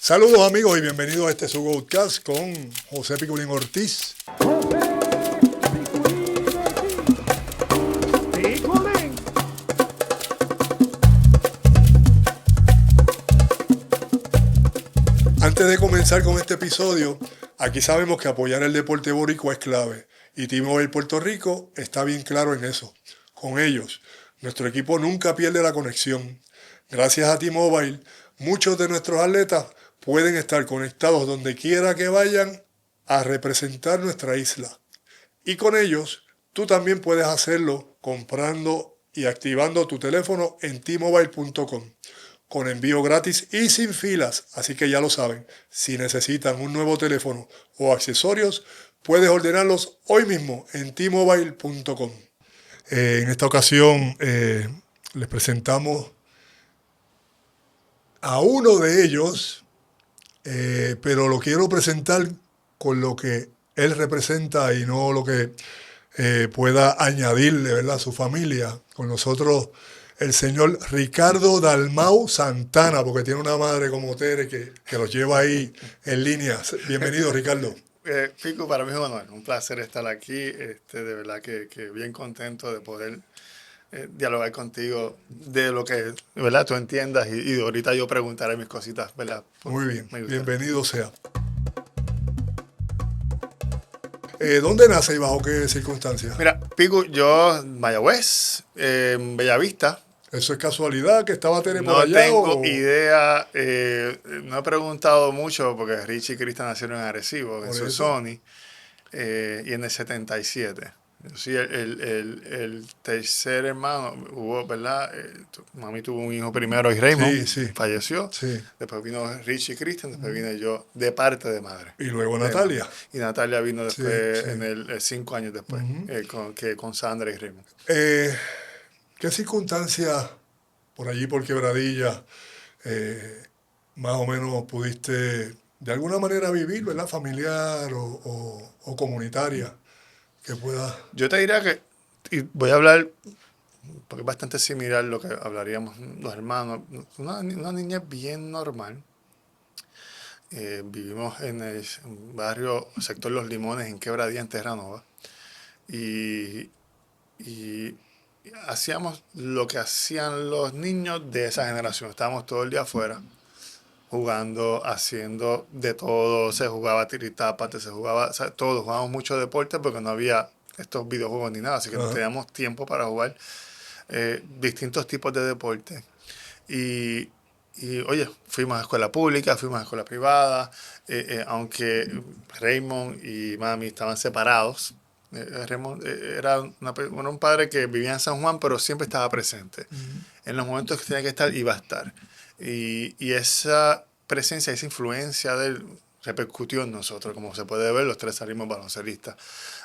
Saludos amigos y bienvenidos a este su Podcast con José Piculín Ortiz. Antes de comenzar con este episodio, aquí sabemos que apoyar el deporte boricua es clave y T-Mobile Puerto Rico está bien claro en eso. Con ellos, nuestro equipo nunca pierde la conexión. Gracias a T-Mobile, muchos de nuestros atletas pueden estar conectados donde quiera que vayan a representar nuestra isla. Y con ellos, tú también puedes hacerlo comprando y activando tu teléfono en tmobile.com. Con envío gratis y sin filas, así que ya lo saben, si necesitan un nuevo teléfono o accesorios, puedes ordenarlos hoy mismo en tmobile.com. En esta ocasión les presentamos a uno de ellos, pero lo quiero presentar con lo que él representa y no lo que pueda añadirle, ¿verdad?, a su familia. Con nosotros el señor Ricardo Dalmau Santana, porque tiene una madre como Tere que los lleva ahí en línea. Bienvenido, Ricardo. Pico, para mí es un honor, un placer estar aquí. De verdad que bien contento de poder dialogar contigo de lo que, ¿verdad?, tú entiendas y ahorita yo preguntaré mis cositas, ¿verdad? Muy bien, bienvenido sea. ¿Dónde nace y bajo qué circunstancias? Mira, Pico, yo Mayagüez, Bellavista. ¿Eso es casualidad que estaba Tere por No allá? tengo idea, no he preguntado mucho porque Richie y Cristian nacieron en Arecibo, en Susoni, y en el 77. Sí, el tercer hermano hubo, ¿verdad? Mami tuvo un hijo primero y Raymond falleció. Sí. Después vino Richie y Christian, después vine yo de parte de madre. Y luego Natalia. Y Natalia vino después, en el 5 años después, con Sandra y Raymond. ¿Qué circunstancias por allí, por Quebradilla, más o menos pudiste de alguna manera vivir, ¿verdad?, familiar o comunitaria? Que pueda... Yo te diría que, y voy a hablar, porque es bastante similar a lo que hablaríamos los hermanos, una niña bien normal. Vivimos en el barrio, sector Los Limones, en Quebradilla, en Terranova, y hacíamos lo que hacían los niños de esa generación. Estábamos todo el día afuera, jugando, haciendo de todo. Se jugaba tiritápate, se jugaba, o sea, todo. Jugábamos mucho deporte porque no había estos videojuegos ni nada, así que no teníamos tiempo para jugar distintos tipos de deporte. Y oye, fuimos a escuela pública, fuimos a escuela privada, aunque Raymond y mami estaban separados. Raymond era un padre que vivía en San Juan, pero siempre estaba presente. En los momentos que tenía que estar, iba a estar. Y esa presencia, esa influencia de él repercutió en nosotros. Como se puede ver, los tres salimos baloncelistas.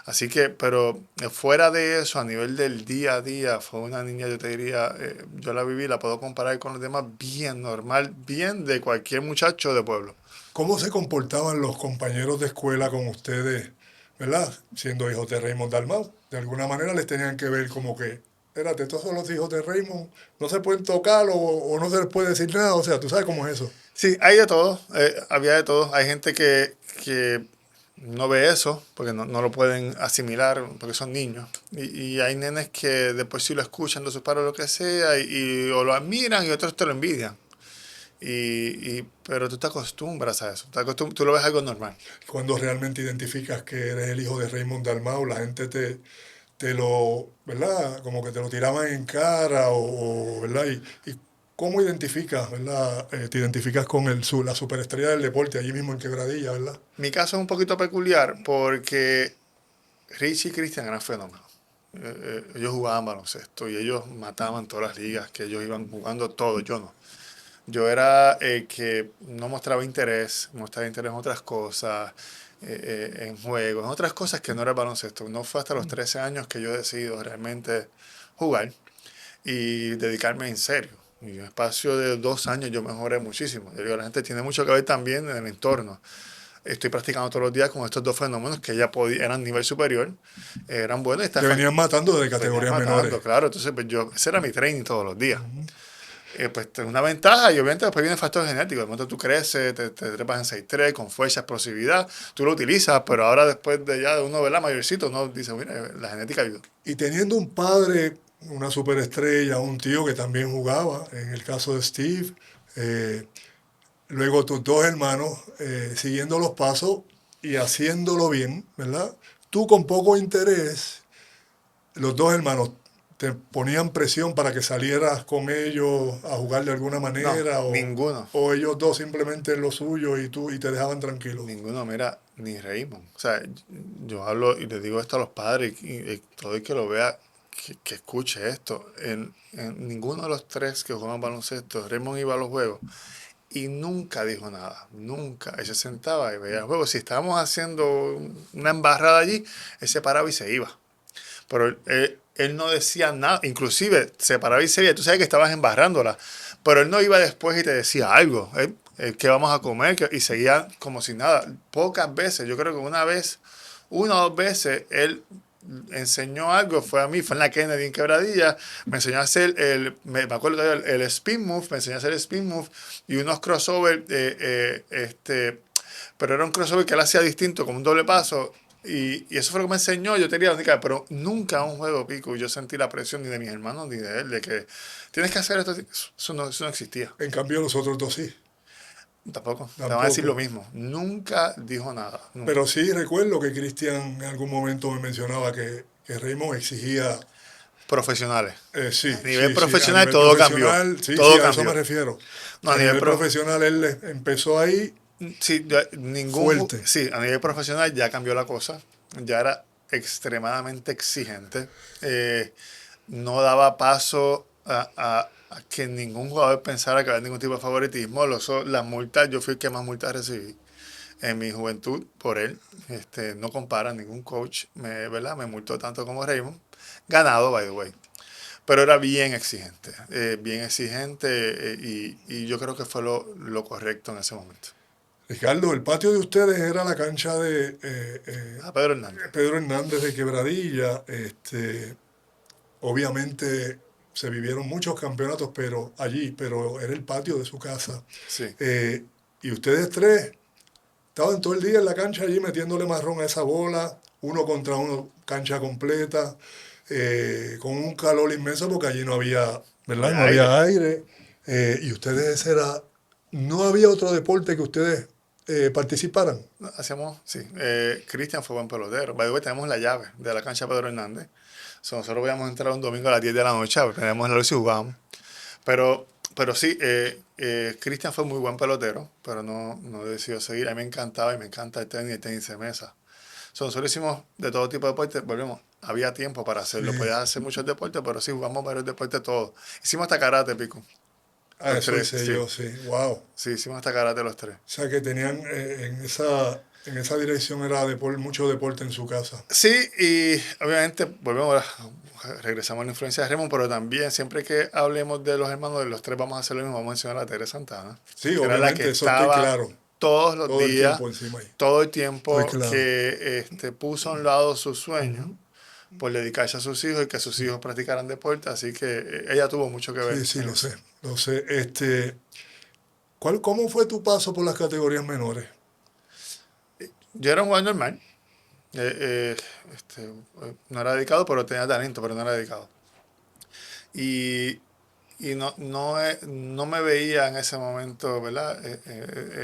Así que, pero fuera de eso, a nivel del día a día, fue una niña, yo te diría, yo la viví, la puedo comparar con los demás, bien normal, bien de cualquier muchacho de pueblo. ¿Cómo se comportaban los compañeros de escuela con ustedes, ¿verdad?, siendo hijos de Raymond Dalmau? De alguna manera les tenían que ver como que, espérate, estos son los hijos de Raymond, no se pueden tocar o no se les puede decir nada, o sea, tú sabes cómo es eso. Sí, hay de todo, había de todo. Hay gente que no ve eso porque no lo pueden asimilar porque son niños. Y hay nenes que después sí lo escuchan de sus padres o lo que sea o lo admiran y otros te lo envidian. Pero tú te acostumbras a eso, tú lo ves algo normal. Cuando realmente identificas que eres el hijo de Raymond Dalmau, la gente te lo, ¿verdad?, como que te lo tiraban en cara ¿verdad? Y ¿cómo identificas, ¿verdad? Te identificas con la superestrella del deporte allí mismo en Quebradilla, ¿verdad? Mi caso es un poquito peculiar porque Richie y Cristian eran fenómenos. Ellos jugaban baloncesto y ellos mataban todas las ligas, que ellos iban jugando todo, yo no. Yo era que no mostraba interés en otras cosas, en juegos, en otras cosas que no era el baloncesto. No fue hasta los 13 años que yo decidí realmente jugar y dedicarme en serio. Y en un espacio de 2 años yo mejoré muchísimo. Yo digo, la gente tiene mucho que ver también en el entorno. Estoy practicando todos los días con estos dos fenómenos que ya eran nivel superior, eran buenos. Te venían matando de categorías menores. Claro, entonces pues ese era mi training todos los días. pues es una ventaja y obviamente después viene el factor genético. De momento tú creces, te trepas en 6'3", con fuerza, explosividad, tú lo utilizas, pero ahora después de ya de uno, ¿verdad? Mayorcito, uno dice, mira, la genética ayuda. Y teniendo un padre, una superestrella, un tío que también jugaba, en el caso de Steve, eh, luego tus dos hermanos siguiendo los pasos y haciéndolo bien, ¿verdad? Tú con poco interés, los dos hermanos te ponían presión para que salieras con ellos a jugar de alguna No, manera ninguno. o ellos dos simplemente en lo suyo y tú y te dejaban tranquilo. Ninguno, mira, ni Raymond. O sea, yo hablo y le digo esto a los padres y todo el que lo vea, que escuche esto. En ninguno de los tres que jugaban baloncesto, Raymond iba a los juegos y nunca dijo nada. Nunca. Él se sentaba y veía el juego. Si estábamos haciendo una embarrada allí, él se paraba y se iba. Pero él no decía nada. Inclusive se paraba y se iba. Tú sabes que estabas embarrándola. Pero él no iba después y te decía algo. ¿Qué vamos a comer? Y seguía como si nada. Pocas veces, yo creo que una o dos veces, él enseñó algo, fue a mí, fue en la Kennedy en Quebradilla, me enseñó a hacer me acuerdo todavía, el spin move, me enseñó a hacer el spin move y unos crossover, pero era un crossover que él hacía distinto, como un doble paso, y eso fue lo que me enseñó, yo tenía la única, pero nunca en un juego pico yo sentí la presión ni de mis hermanos ni de él, de que tienes que hacer esto, eso no existía. En cambio los otros dos sí, Tampoco. Te van a decir lo tampoco. mismo. Nunca dijo nada. Nunca. Pero sí recuerdo que Cristian en algún momento me mencionaba que Raymond exigía, Profesionales. sí, A nivel sí, sí, a profesional nivel todo cambió. profesional, sí, sí, Todo a eso me cambió. refiero. No, Que a a nivel nivel profesional él empezó ahí sí, fuerte. sí, a nivel profesional ya cambió la cosa. Ya era extremadamente exigente. No daba paso a que ningún jugador pensara que había ningún tipo de favoritismo. Las multas, yo fui el que más multas recibí en mi juventud por él. No compara ningún coach, ¿verdad? Me multó tanto como Raymond. Ganado, by the way. Pero era bien exigente y yo creo que fue lo correcto en ese momento. Ricardo, el patio de ustedes era la cancha de A Pedro Hernández. Pedro Hernández de Quebradilla. Obviamente se vivieron muchos campeonatos pero era el patio de su casa. Sí. Y ustedes tres estaban todo el día en la cancha allí metiéndole marrón a esa bola, uno contra uno, cancha completa, con un calor inmenso porque allí no había, No ¿verdad? había No aire. había aire. Y ustedes no había otro deporte que ustedes participaran. Hacemos, sí. Cristian fue buen pelotero. By the way, tenemos la llave de la cancha Pedro Hernández. Nosotros íbamos a entrar un domingo a las 10 de la noche, teníamos la luz y jugábamos. Pero sí, Cristian fue muy buen pelotero, pero no decidió seguir. A mí me encantaba y me encanta el tenis de mesa. Nosotros hicimos de todo tipo de deportes, volvemos, había tiempo para hacerlo. Sí. Podías hacer muchos deportes, pero sí, jugamos varios deportes todos. Hicimos hasta karate, Pico. Ah, Los eso tres, hice sí. yo, sí. Wow. O Sí, hicimos hasta karate los tres. sea que tenían en esa dirección era mucho deporte en su casa. Sí, y obviamente regresamos a la influencia de Raymond, pero también siempre que hablemos de los hermanos de los tres vamos a hacer lo mismo, vamos a mencionar a Teresa Santana, Sí, que era la que obviamente, eso estoy estaba claro. todos los Todo el días, tiempo encima ahí. todo el Estoy tiempo claro. que puso a un lado sus sueños Ujú. por dedicarse a sus hijos y que sus hijos practicaran deporte, así que ella tuvo mucho que ver Sí, sí, en lo eso. sé, lo sé. ¿Cómo fue tu paso por las categorías menores? Yo era un jugador normal, eh, eh, este, no era dedicado, pero tenía talento, pero no era dedicado. Y no me veía en ese momento, ¿verdad?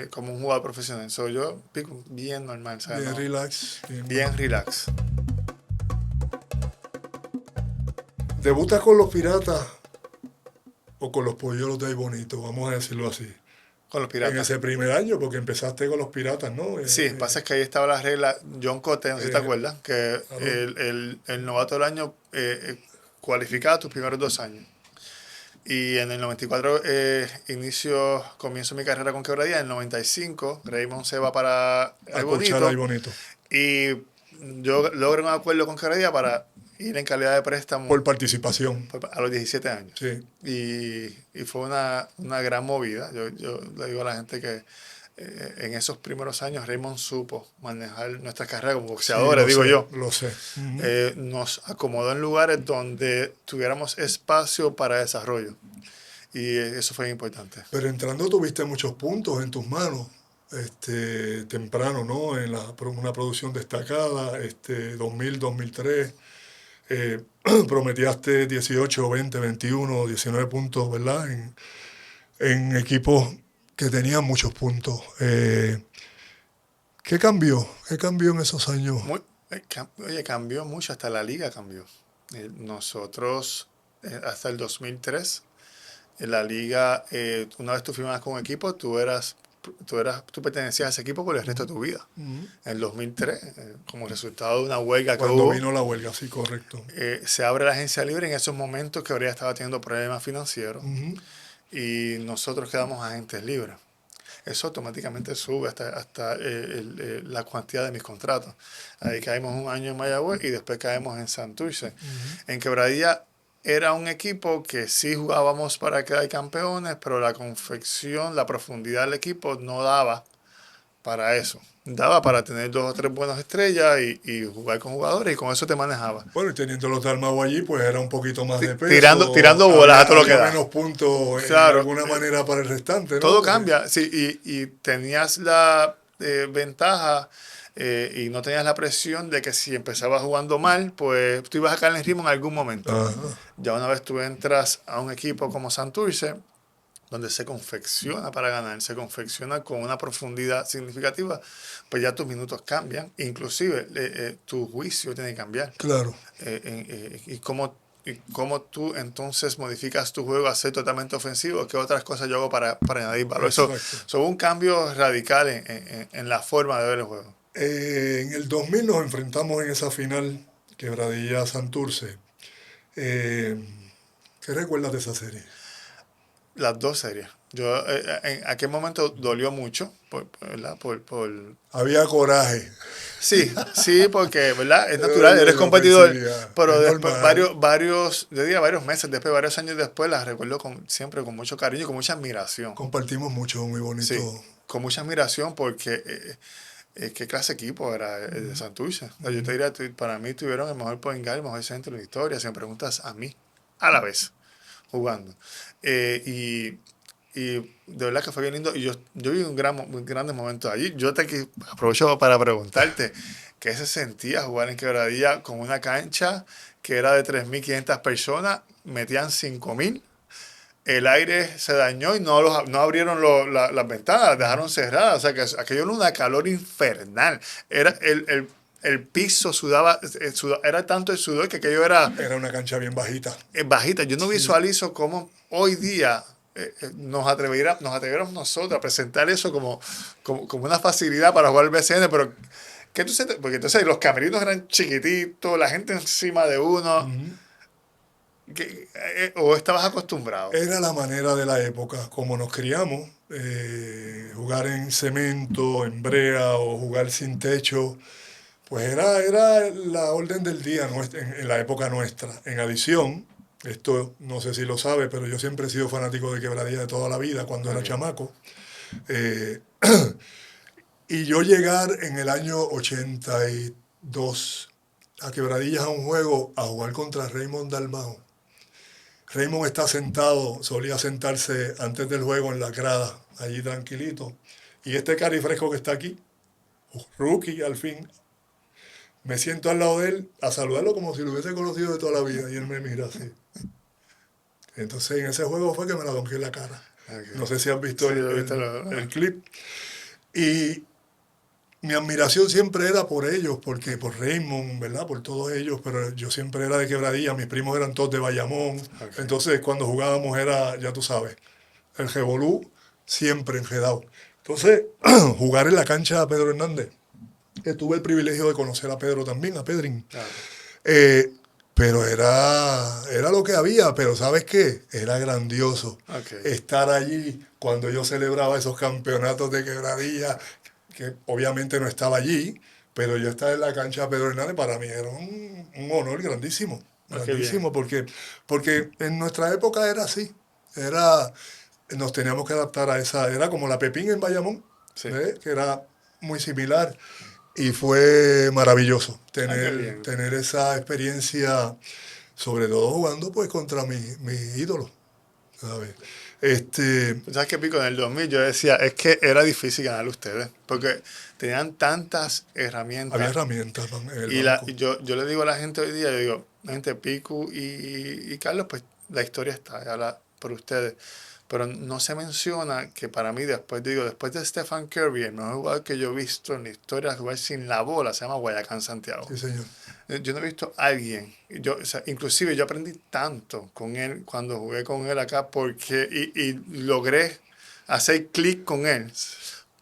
Como un jugador profesional. Soy yo, pico, bien normal, o sea, Bien no, relax. bien relax. ¿Debutas con los piratas o con los polluelos de ahí bonito? Vamos a decirlo así. Con los En piratas. ese primer año, porque empezaste con los piratas, ¿no? Sí, pasa que ahí estaba la regla, John Cote, no sé si te Eh, acuerdas, que claro, el novato del año cualificaba tus primeros 2 años. Y en el 94 comienzo mi carrera con Quebradilla. En el 95 Raymond se va para a Ay corchar ahí Bonito bonito. y yo logro un acuerdo con Quebradilla para ir en calidad de préstamo Por participación. a los 17 años. Sí, Y fue una gran movida. Yo le digo a la gente que en esos primeros años Raymond supo manejar nuestra carrera como sí, boxeadores, digo yo. lo sé. Ujú. Nos acomodó en lugares donde tuviéramos espacio para desarrollo. y eso fue importante. Pero entrando tuviste muchos puntos en tus manos, temprano, ¿no? En una producción destacada, 2000, 2003. Promediaste 18, 20, 21, 19 puntos, ¿verdad? En equipos que tenían muchos puntos. ¿Qué cambió? ¿Qué cambió en esos años? Oye, cambió mucho, hasta la liga cambió. Nosotros, hasta el 2003, en la liga, una vez tú firmabas con un equipo, tú pertenecías a ese equipo por el resto de tu vida. En el 2003, como resultado de una huelga que Cuando hubo, vino la huelga, sí, correcto. se abre la agencia libre en esos momentos que habría estaba teniendo problemas financieros y nosotros quedamos agentes libres. Eso automáticamente sube hasta la cuantía de mis contratos. Ahí caímos un año en Mayagüez y después caemos en Santurce. En Quebradilla era un equipo que sí jugábamos para quedar campeones, pero la confección, la profundidad del equipo no daba para eso. Daba para tener 2 o 3 buenas estrellas y jugar con jugadores y con eso te manejaba. Bueno, y teniendo los Dalmau allí, pues era un poquito más de peso. Tirando bolas a todo lo que da. Menos puntos Claro, de alguna manera para el restante, ¿no? Todo cambia, sí, y tenías la ventaja y no tenías la presión de que si empezabas jugando mal, pues tú ibas a caer en ritmo en algún momento. Ajá. Ya una vez tú entras a un equipo como Santurce, donde se confecciona para ganar, se confecciona con una profundidad significativa, pues ya tus minutos cambian, inclusive tu juicio tiene que cambiar. Claro. Y cómo tú entonces modificas tu juego a ser totalmente ofensivo, qué otras cosas yo hago para añadir valor. Eso hubo un cambio radical en la forma de ver el juego. En el 2000 nos enfrentamos en esa final, Quebradilla-Santurce. ¿Qué recuerdas de esa serie? Las dos series. Yo en aquel momento dolió mucho, ¿verdad? Había coraje. Sí, porque, ¿verdad? Es natural, eres competidor, pero después, varios meses después, varios años después, las recuerdo siempre con mucho cariño y con mucha admiración. Compartimos mucho, muy bonito. Sí, con mucha admiración porque qué clase de equipo era el de Santurce. Yo te diría, para mí tuvieron el mejor point guard, el mejor centro de la historia, si me preguntas a mí, a la vez, jugando. Y de verdad que fue bien lindo. Y yo vi grandes momentos allí. Yo aprovecho para preguntarte qué se sentía jugar en Quebradilla con una cancha que era de 3.500 personas, metían 5.000. El aire se dañó y no abrieron las ventanas, las dejaron cerradas. O sea que aquello era una calor infernal. Era el piso sudaba, era tanto el sudor que aquello era... Era una cancha bien bajita. Bajita. Yo no visualizo cómo hoy día nos atreviéramos nosotros a presentar eso como una facilidad para jugar el BCN, pero ¿qué tú sientes? Porque entonces los camerinos eran chiquititos, la gente encima de uno. ¿O estabas acostumbrado? Era la manera de la época, como nos criamos, jugar en cemento, en brea o jugar sin techo, pues era la orden del día en la época nuestra. En adición, esto no sé si lo sabe, pero yo siempre he sido fanático de Quebradilla de toda la vida cuando era chamaco. Y yo llegar en el año 82 a Quebradillas a un juego a jugar contra Raymond Dalmau. Raymond está sentado, solía sentarse antes del juego en la grada, allí tranquilito. Y este carifresco que está aquí, rookie al fin, me siento al lado de él a saludarlo como si lo hubiese conocido de toda la vida. Y él me mira así. Entonces en ese juego fue que me la donqué en la cara. Okay. No sé si has visto el clip. Y mi admiración siempre era por ellos, por Raymond, ¿verdad? Por todos ellos, pero yo siempre era de Quebradilla, mis primos eran todos de Bayamón. Okay. Entonces cuando jugábamos era, ya tú sabes, el revolú siempre enredado. Entonces, jugar en la cancha de Pedro Hernández, que tuve el privilegio de conocer a Pedro también, a Pedrín. Claro. Pero era lo que había, pero ¿sabes qué? Era grandioso estar allí cuando yo celebraba esos campeonatos de Quebradilla, que obviamente no estaba allí, pero yo estar en la cancha de Pedro Hernández para mí era un honor grandísimo, grandísimo, porque en nuestra época era así, nos teníamos que adaptar a esa, era como la Pepín en Bayamón, que era muy similar. Y fue maravilloso tener esa experiencia, sobre todo jugando pues contra mi ídolo, ¿sabes? ¿Sabes qué, Pico? En el 2000 yo decía, es que era difícil ganarle a ustedes, porque tenían tantas Había herramientas. herramientas en el Y banco. yo le digo a la gente hoy día, yo digo, gente, Pico y Carlos, pues la historia está, ya habla por ustedes. Pero no se menciona que para mí, después de Stephen Curry, el mejor jugador que yo he visto en la historia jugar sin la bola, se llama Guayacán Santiago. Sí, señor. Yo no he visto a alguien, o sea, inclusive yo aprendí tanto con él cuando jugué con él acá, y logré hacer clic con él,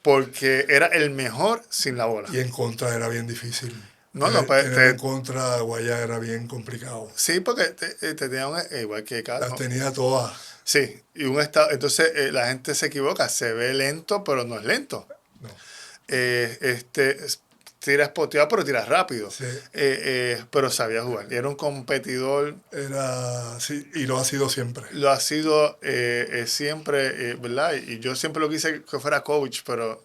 porque era el mejor sin la bola. Y en contra era bien difícil. No, no, pues, Tener en contra a Guayá era bien complicado. sí, porque te tenía igual que Las Carlos. tenía todas. Sí, y un estado, entonces la gente se equivoca, se ve lento, pero no es lento. No. Tira espoteado, pero tira rápido. Sí. Pero sabía jugar. Y era un competidor. Era, sí, y lo ha sido siempre. Lo ha sido siempre, ¿verdad? Y yo siempre lo quise que fuera coach, pero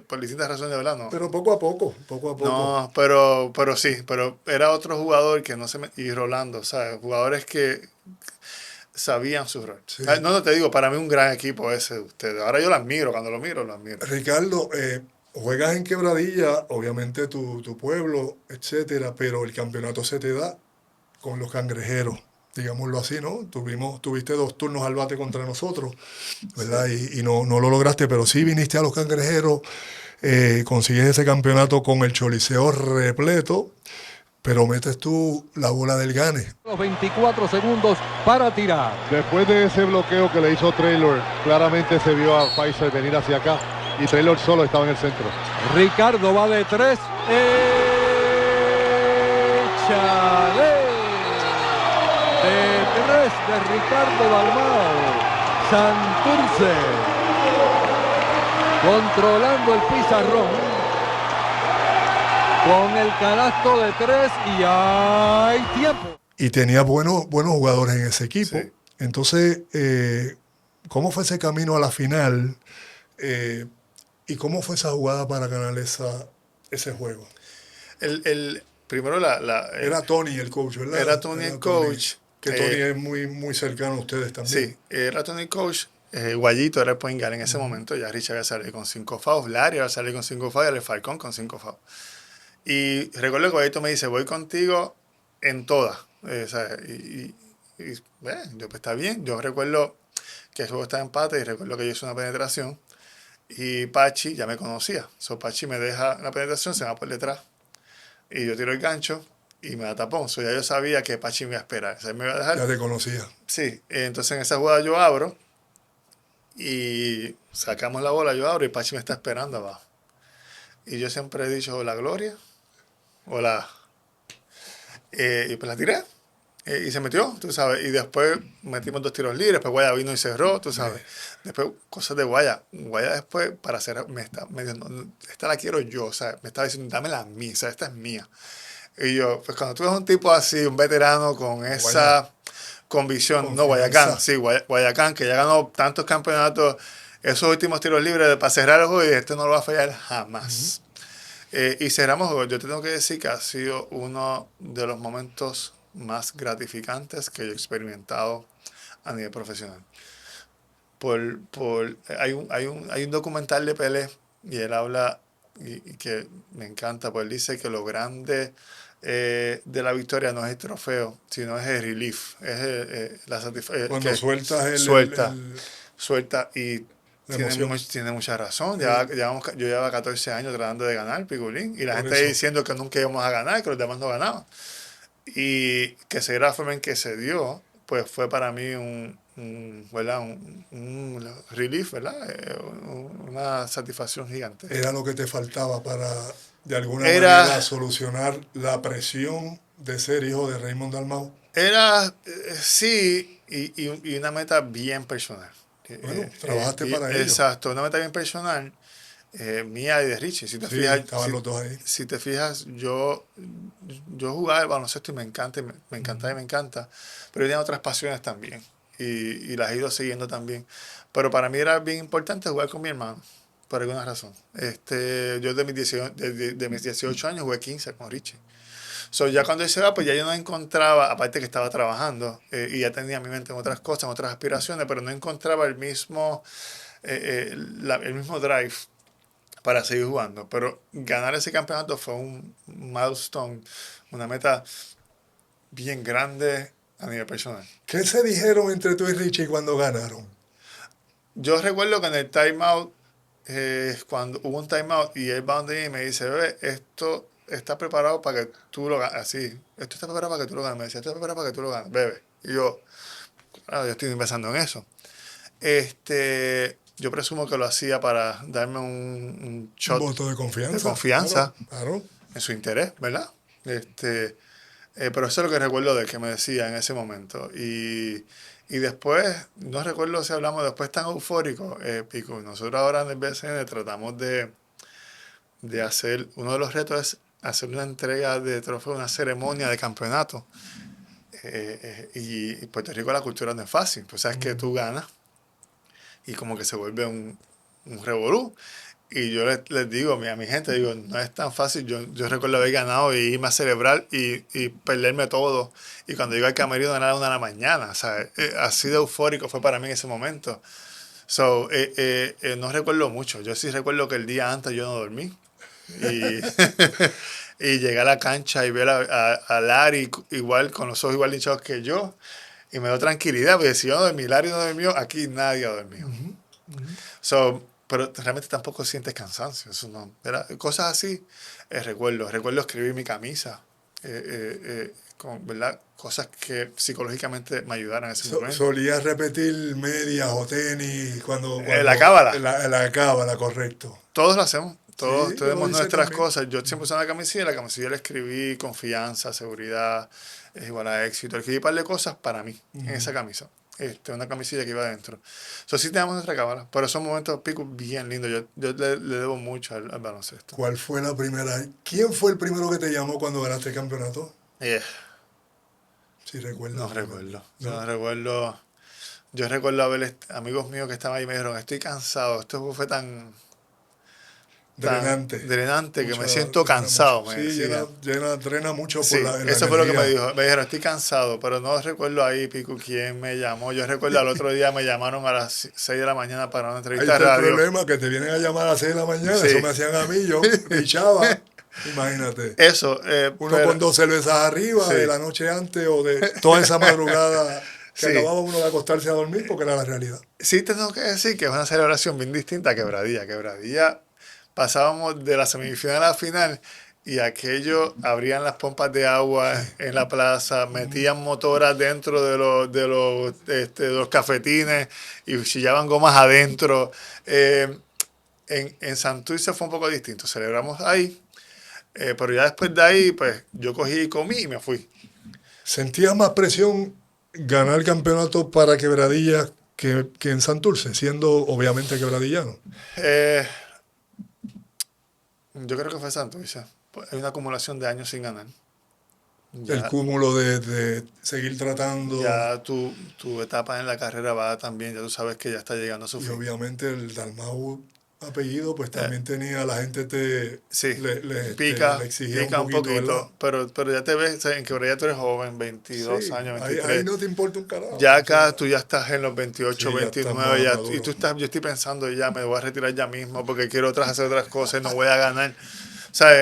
por distintas razones, ¿verdad? No. Pero poco a poco, poco a poco. No, pero sí, pero era otro jugador que no se me... Y Rolando, ¿sabes? Jugadores que sabían su rol. Sí. No, no te digo, para mí un gran equipo ese de ustedes. Ahora yo lo admiro, cuando lo miro, lo admiro. Ricardo, juegas en Quebradilla, obviamente tu pueblo, etcétera, pero el campeonato se te da con los cangrejeros, digámoslo así, ¿no? Tuviste 2 turnos al bate contra nosotros, ¿verdad? Sí. Y no lo lograste, pero sí viniste a los cangrejeros, consigues ese campeonato con el Choliseo repleto, pero metes tú la bola del gane. Los 24 segundos para tirar. Después de ese bloqueo que le hizo Taylor, claramente se vio a Pfizer venir hacia acá y Taylor solo estaba en el centro. Ricardo va de 3. ¡Échale! De 3 de Ricardo Dalmau. Santurce. Controlando el pizarrón. Con el canasto de 3 y hay tiempo. Y tenía buenos jugadores en ese equipo. Sí. Entonces, ¿cómo fue ese camino a la final? ¿Y cómo fue esa jugada para ganar ese juego? Primero Era Tony el coach, ¿verdad? Era Tony el coach. Que Tony es muy cercano a ustedes también. Sí, era Tony el coach. Guayito era el point guard en ese momento. Ya Richard había salido con 5 fouls. Larry había salido con 5 fouls. Y el Falcón con 5 fouls. Y recuerdo que Guayito me dice, voy contigo en todas. ¿Sabes? Bueno, yo, pues está bien. Yo recuerdo que el juego estaba en empate y recuerdo que yo hice una penetración y Pachi ya me conocía. So Pachi me deja la penetración, se va por detrás y yo tiro el gancho y me da tapón. So ya yo sabía que Pachi me iba a esperar. O sea, él me iba a dejar. Ya te conocía. Sí, entonces en esa jugada yo abro y sacamos la bola, yo abro y Pachi me está esperando abajo. Y yo siempre he dicho, la gloria o la... y pues la tiré. Y se metió, tú sabes. Y después metimos 2 tiros libres. Después Guaya vino y cerró, tú sabes. Después, cosas de Guaya. Guaya después, para hacer, me dijo, no, esta la quiero yo. O sea, me estaba diciendo, dámela a mí. O sea, esta es mía. Y yo, pues cuando tú ves un tipo así, un veterano con esa convicción, no, Guayacán, sí, Guayacán, que ya ganó tantos campeonatos, esos últimos tiros libres para cerrar el juego, y este no lo va a fallar jamás. Y cerramos el juego. Yo te tengo que decir que ha sido uno de los momentos más gratificantes que yo he experimentado a nivel profesional. Hay un documental de Pelé y él habla, y que me encanta, pues él dice que lo grande de la victoria no es el trofeo, sino es el relief, es la satisfacción. Cuando sueltas Suelta y tiene mucha razón. Yo llevaba 14 años tratando de ganar Piculín y la gente diciendo que nunca íbamos a ganar, que los demás no ganaban. Y que se diera la forma en que se dio, pues fue para mí un relief, ¿verdad? Una satisfacción gigante. Era lo que te faltaba para, de alguna manera, solucionar la presión de ser hijo de Raymond Dalmau. Sí, y una meta bien personal. Bueno, trabajaste para ello. Exacto, una meta bien personal. Mía y de Richie. Si te fijas, estaban los dos ahí. Si te fijas, yo jugaba al baloncesto y me encanta, me encanta, pero yo tenía otras pasiones también y las he ido siguiendo también. Pero para mí era bien importante jugar con mi hermano, por alguna razón. Yo de mis 18 años jugué 15 con Richie. So, ya cuando él se va, pues ya yo no encontraba, aparte que estaba trabajando y ya tenía mi mente en otras cosas, en otras aspiraciones, pero no encontraba el mismo drive para seguir jugando. Pero ganar ese campeonato fue un milestone, una meta bien grande a nivel personal. ¿Qué se dijeron entre tú y Richie cuando ganaron? Yo recuerdo que en el timeout, cuando hubo un timeout y él va donde mí y me dice, bebé, esto está preparado para que tú lo ganes. Así, esto está preparado para que tú lo ganes. Me decía, esto está preparado para que tú lo ganes, bebé. Y yo, claro, yo estoy pensando en eso. Yo presumo que lo hacía para darme un shot Voto de confianza. de confianza Claro. en su interés, ¿verdad? Pero eso es lo que recuerdo de que me decía en ese momento. Y después, no recuerdo si hablamos después tan eufórico, Pico. Nosotros ahora en el BCN tratamos de hacer, uno de los retos es hacer una entrega de trofeo, una ceremonia de campeonato. Y Puerto Rico la cultura no es fácil. Pues sabes que tú ganas y como que se vuelve un revolú. Y yo les digo a mi gente, digo, no es tan fácil. Yo recuerdo haber ganado y irme a celebrar y perderme todo. Y cuando llego al camerino ganar a 1 de la mañana. O sea, así de eufórico fue para mí en ese momento. So, no recuerdo mucho. Yo sí recuerdo que el día antes yo no dormí. Y, y llegué a la cancha y ver a Larry igual, con los ojos igual hinchados que yo. Y me dio tranquilidad, porque si yo no dormí, Larry no durmió, aquí nadie ha dormido. So, pero realmente tampoco sientes cansancio. Eso no, ¿verdad? Cosas así, recuerdo escribir mi camisa, ¿verdad? Cosas que psicológicamente me ayudaron en ese momento. Solías repetir medias o tenis cuando La cábala. La cábala, correcto. Todos lo hacemos. Todos Sí, tenemos lo hice nuestras también. cosas. Yo siempre usé una camisilla, la camisilla le escribí confianza, seguridad, es igual a éxito. Escribí un par de cosas para mí en esa camisa. Una camisilla que iba adentro. So, sí tenemos nuestra cámara, pero son momentos Pico bien lindos. Yo le debo mucho al baloncesto. ¿Cuál fue la primera? ¿Quién fue el primero que te llamó cuando ganaste el campeonato? Si recuerdas. No recuerdo. ¿No? No recuerdo. Yo recuerdo amigos míos que estaban ahí y me dijeron, estoy cansado. Esto fue tan drenante que me siento cansado. Me Sí, decían. drena mucho Sí, por la eso fue lo que me energía. dijo. Me dijeron, estoy cansado, pero no recuerdo ahí, Pico, quién me llamó. Yo recuerdo al otro día me llamaron a las 6 de la mañana para una Ahí entrevista de está el radio. problema, que te vienen a llamar a las 6 de la mañana. Sí. Eso me hacían a mí, yo pichaba. Imagínate. Eso. Uno con 2 cervezas arriba Sí. de la noche antes o de toda esa madrugada que Sí. acababa uno de acostarse a dormir porque era la realidad. Sí, tengo que decir que es una celebración bien distinta a Quebradilla. Quebradilla, pasábamos de la semifinal a la final y aquello, abrían las pompas de agua en la plaza, metían motoras dentro de los cafetines y chillaban gomas adentro. En Santurce fue un poco distinto. Celebramos ahí, pero ya después de ahí, pues yo cogí y comí y me fui. ¿Sentías más presión ganar el campeonato para Quebradilla que en Santurce, siendo obviamente quebradillano? Yo creo que fue Santurce. Hay una acumulación de años sin ganar. El cúmulo de seguir tratando. Ya tu etapa en la carrera va también, ya tú sabes que ya está llegando a su Y fin. obviamente el Dalmau apellido, pues también tenía, la gente Sí, le pica exigía un poquito, ¿verdad? pero ya te ves, en que ya tú eres joven, 22 Sí, años, ahí 23. no te importa un carajo. Ya O acá sea, tú ya estás en los 28, sí, ya 29, estás más y yo estoy pensando ya me voy a retirar ya mismo porque quiero hacer otras cosas, no voy a ganar. O sea,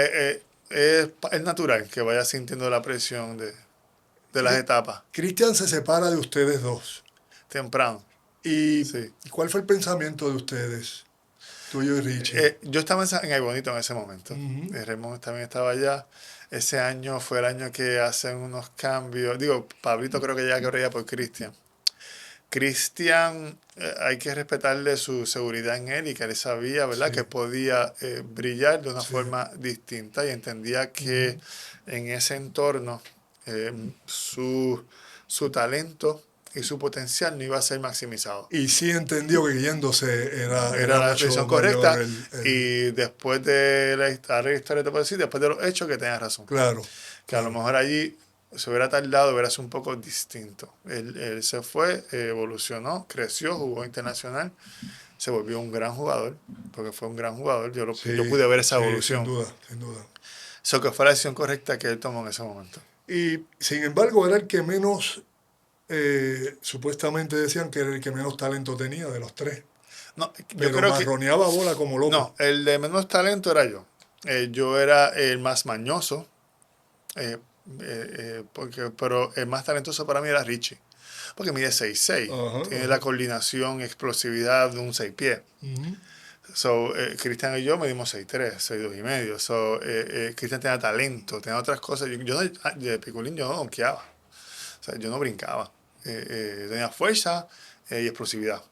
es natural que vayas sintiendo la presión de las etapas Cristian se separa de ustedes dos. temprano. ¿Y Sí. cuál fue el pensamiento de ustedes, tuyo y Richie? Yo estaba en El Bonito en ese momento. Ujú. Raymond también estaba allá. Ese año fue el año que hacen unos cambios. Digo, Pablito creo que llega a Quebradilla por Cristian. Cristian, hay que respetarle su seguridad en él y que él sabía, ¿verdad?, que podía brillar de una forma distinta y entendía que en ese entorno su talento y su potencial no iba a ser maximizado. Y sí entendió que yéndose era La mucho decisión mayor correcta y después de la historia, te puedo decir, después de los hechos, que tenías razón. Claro. Que a lo mejor allí se hubiera tardado, hubiera sido un poco distinto. Él se fue, evolucionó, creció, jugó internacional, se volvió un gran jugador, porque fue un gran jugador. Yo pude ver esa evolución. Sin duda, sin duda. Eso que fue la decisión correcta que él tomó en ese momento. Y sin embargo era el que menos, supuestamente decían que era el que menos talento tenía de los tres. No, yo Pero creo que... marroneaba bola como loco. No, el de menos talento era yo. Yo era el más mañoso, pero el más talentoso para mí era Richie. Porque mide 6'6". Ajá, Tiene ajá. la coordinación, explosividad de un 6 pies. Ujú. So, Cristian y yo medimos 6'3", 6'2 y medio. So, Cristian tenía talento, tenía otras cosas. De piculín yo no donkeaba. O sea, yo no brincaba. Tenía fuerza y explosividad.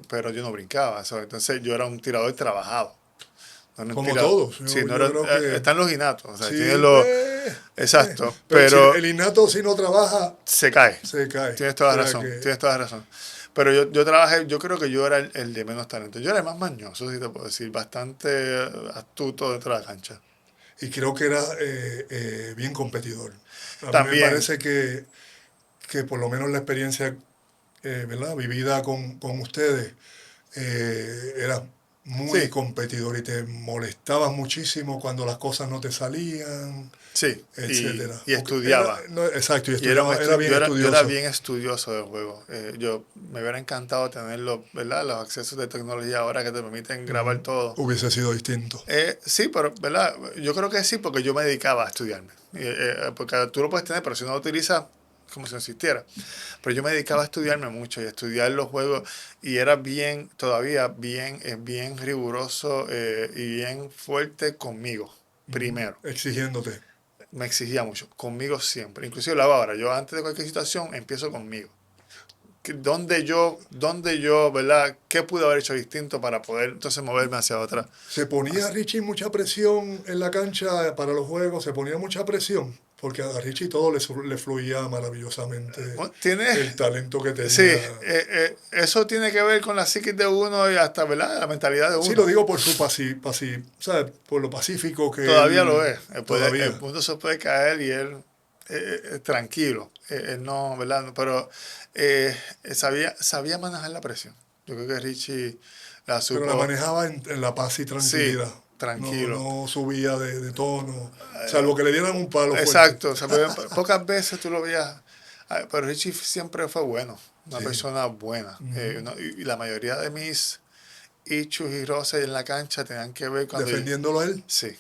Pero yo no brincaba. So, entonces yo era un tirador trabajado. No era un Como tirador. todos. Sí, Yo no era, creo que están los innatos. O sea, sí, tiene los... Exacto. pero Pero si el innato si no trabaja, se cae. se cae. Tienes toda la O sea razón, que- tienes toda la razón. Pero yo trabajé, yo creo que yo era el de menos talento. Yo era el más mañoso, si te puedo decir, bastante astuto dentro de la cancha. Y creo que era bien competidor. A mí me También. parece que por lo menos la experiencia ¿verdad? Vivida con ustedes era muy Sí. competidor y te molestabas muchísimo cuando las cosas no te salían, Sí, etcétera. y estudiaba. Exacto, y Y era, estudiaba, era bien yo estudioso. era bien estudioso del juego. Me hubiera encantado tener ¿verdad? Los accesos de tecnología ahora que te permiten grabar todo. Hubiese sido distinto. Sí, pero ¿verdad? Yo creo que sí, porque yo me dedicaba a estudiarme. Porque tú lo puedes tener, pero si no lo utilizas, como si no existiera. Pero yo me dedicaba a estudiarme mucho y a estudiar los juegos. Y era todavía bien riguroso y bien fuerte conmigo, primero. Exigiéndote. Me exigía mucho, conmigo siempre. Inclusive lo hago ahora. Yo antes de cualquier situación empiezo conmigo. ¿Dónde yo, ¿verdad? ¿Qué pude haber hecho distinto para poder entonces moverme hacia otra? ¿Se ponía Richie mucha presión en la cancha para los juegos? ¿Se ponía mucha presión? Porque a Richie todo le fluía maravillosamente. El talento que tenía. Sí, eso tiene que ver con la psiquis de uno y hasta, ¿verdad? La mentalidad de uno. Sí, lo digo por su ¿sabes? Por lo pacífico que Todavía él, lo es. todavía. El punto se puede caer y él tranquilo. Él no, ¿verdad? Pero sabía manejar la presión. Yo creo que Richie la supo. Pero la manejaba en la paz y tranquilidad. Sí, tranquilo. No subía de tono, salvo que le dieran un palo fuerte. Exacto. O sea, pocas veces tú lo veías. Pero Richie siempre fue bueno. Una persona buena. Y la mayoría de mis issues y roces en la cancha tenían que ver cuando... Defendiéndolo a él. Sí.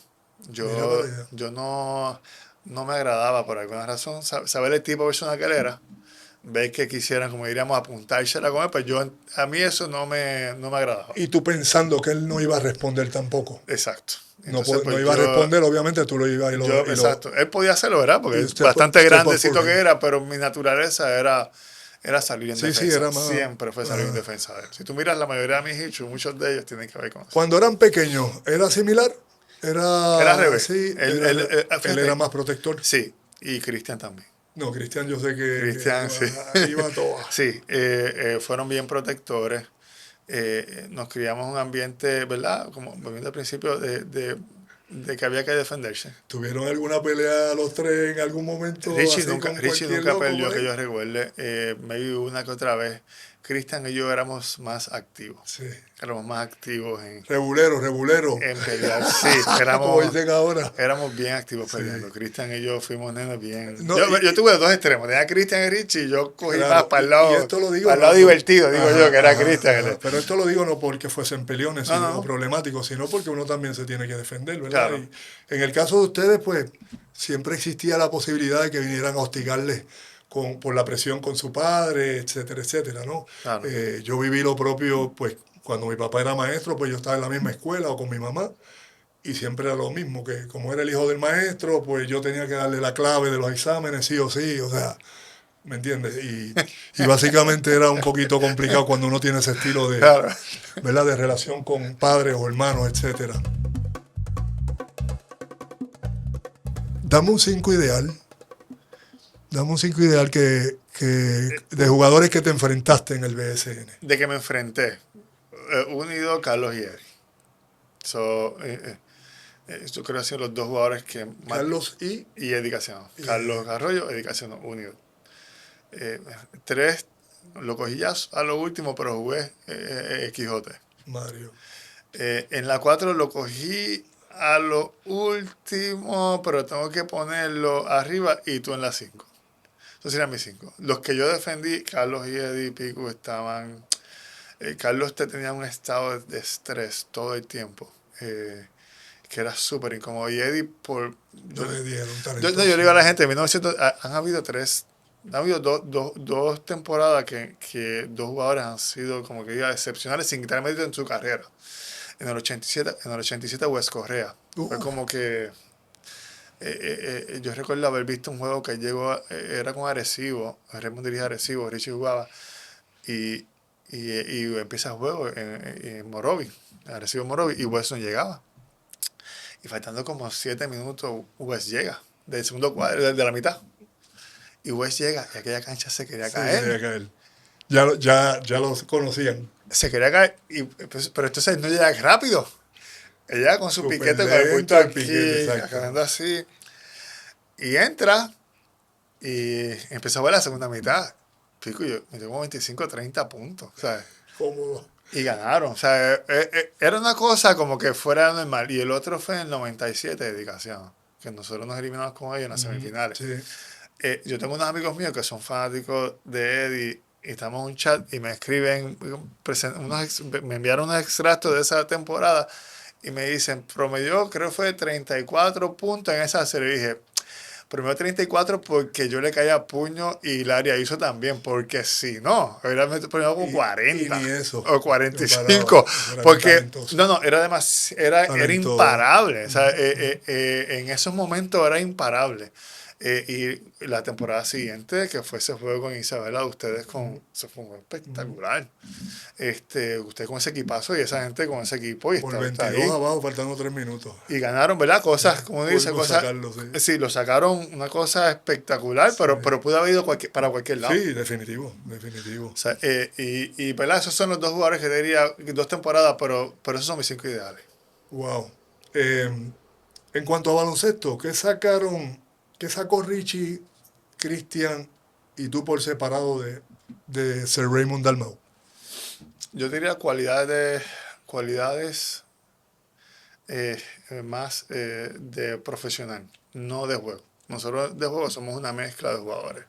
Mira para allá. Yo no me agradaba por alguna razón saber el tipo de persona que él era, ver que quisieran, como diríamos, apuntársela con él, pues a mí eso no me agradaba. Y tú pensando que él no iba a responder tampoco. Exacto. No, Entonces, pues, no iba a responder, obviamente tú lo ibas y lo... Exacto. Él podía hacerlo, ¿verdad? Porque Y es usted bastante fue grandecito por que él. era, pero mi naturaleza era salir en defensa. Sí, era más... Siempre fue salir en defensa de él. Si tú miras la mayoría de mis issues, muchos de ellos tienen que ver con eso. Cuando eran pequeños, ¿era similar? Era al revés. Sí, Él él era más protector. Sí, y Cristian también. No, Cristian yo sé que Cristian, sí. iba a todas. Sí, fueron bien protectores. Nos criamos en un ambiente, ¿verdad? Como volviendo al principio, de que había que defenderse. ¿Tuvieron alguna pelea los tres en algún momento? Richie así nunca con cualquier loco perdió por que ahí? yo recuerde. Maybe una que otra vez. Cristian y yo éramos más activos. Sí. Éramos más activos Rebulero. en pelear. Sí, Como dicen ahora. éramos bien activos peleando. Cristian y yo fuimos nenes bien. No, yo tuve los dos extremos. Tenía a Cristian y Richie y yo cogí Claro, más para el lado, y esto lo digo, para el lado no, divertido, digo ajá, yo, que era ajá, Cristian. ajá. Pero esto lo digo no porque fuesen peleones No, no. o problemáticos, sino porque uno también se tiene que defender, ¿verdad? Claro. Y en el caso de ustedes, pues, siempre existía la posibilidad de que vinieran a hostigarles por la presión con su padre, etcétera, etcétera, ¿no? Claro. Yo viví lo propio, pues, cuando mi papá era maestro, pues yo estaba en la misma escuela o con mi mamá, y siempre era lo mismo, que como era el hijo del maestro, pues yo tenía que darle la clave de los exámenes, sí o sí, o sea, ¿me entiendes? Y básicamente era un poquito complicado cuando uno tiene ese estilo de, Claro. ¿verdad? De relación con padres o hermanos, etcétera. Dame un 5 ideal. Dame un 5 ideal de jugadores que te enfrentaste en el BSN. De que me enfrenté. Unido Carlos y Eric. Yo creo que son los dos jugadores que más... Carlos y Eddie Casiano. Carlos Arroyo, Eddie Casiano, unido. 3 lo cogí ya a lo último, pero jugué Quijote. Mario. En la 4 lo cogí a lo último, pero tengo que ponerlo arriba y tú en la 5. Esos serían mis 5. Los que yo defendí, Carlos y Eddie Pico estaban... Carlos tenía un estado de estrés todo el tiempo, que era súper incómodo. Y Eddie, Yo le dije, un yo talentoso. le digo a la gente, en 1900, han habido dos temporadas que dos jugadores han sido, como que diga, excepcionales sin quitar mérito en su carrera. En el 87 Wes Correa. Fue como que... yo recuerdo haber visto un juego que llegó, era con Arecibo, Raymond dirigía Arecibo, Richie jugaba, y empieza el juego en Morovi, Arecibo Morovi, y Wes no llegaba. Y faltando como 7 minutos, Wes llega, del segundo cuadro, de la mitad. Y Wes llega, y aquella cancha se quería Sí, caer. quería caer. Ya los conocían. Se quería caer, pero entonces no llega rápido. Ella con su Súper piquete, con el punto lento el aquí, piquete, exacto. acabando así. Y entra, y empezó a ver la segunda mitad. Pico, yo me tengo 25, 30 puntos, ¿sabes? Cómodo. Y ganaron. O sea, era una cosa como que fuera normal. Y el otro fue en el 97, dedicación. Que nosotros nos eliminamos con ellos en las semifinales. Sí. Yo tengo unos amigos míos que son fanáticos de Eddie. Y estamos en un chat y me escriben, me enviaron unos extractos de esa temporada. Y me dicen, promedió, creo que fue 34 puntos en esa serie. Y dije, primero 34 porque yo le caía puño y Laria hizo también, porque si no, hubiera promediado con 40 y ni eso. o 45, Era porque talentoso. no, era era Talentoso. imparable. O sea, en esos momentos era imparable. Y la temporada siguiente, que fue ese juego con Isabela, ustedes eso fue un juego espectacular. Usted con ese equipazo y esa gente con ese equipo y Por está 22 ahí. abajo, faltando 3 minutos. Y ganaron, ¿verdad? Cosas, como dice, Pudimos cosas. sacarlo, sí. Sí, lo sacaron una cosa espectacular, pero pudo haber ido para cualquier lado. Sí, definitivo. O sea, ¿verdad? Esos son los dos jugadores que te diría, 2 temporadas, pero esos son mis 5 ideales. Wow. En cuanto a baloncesto, ¿qué sacó Richie, Cristian y tú por separado de Sir Raymond Dalmau? Yo diría cualidades más de profesional, no de juego. Nosotros de juego somos una mezcla de jugadores.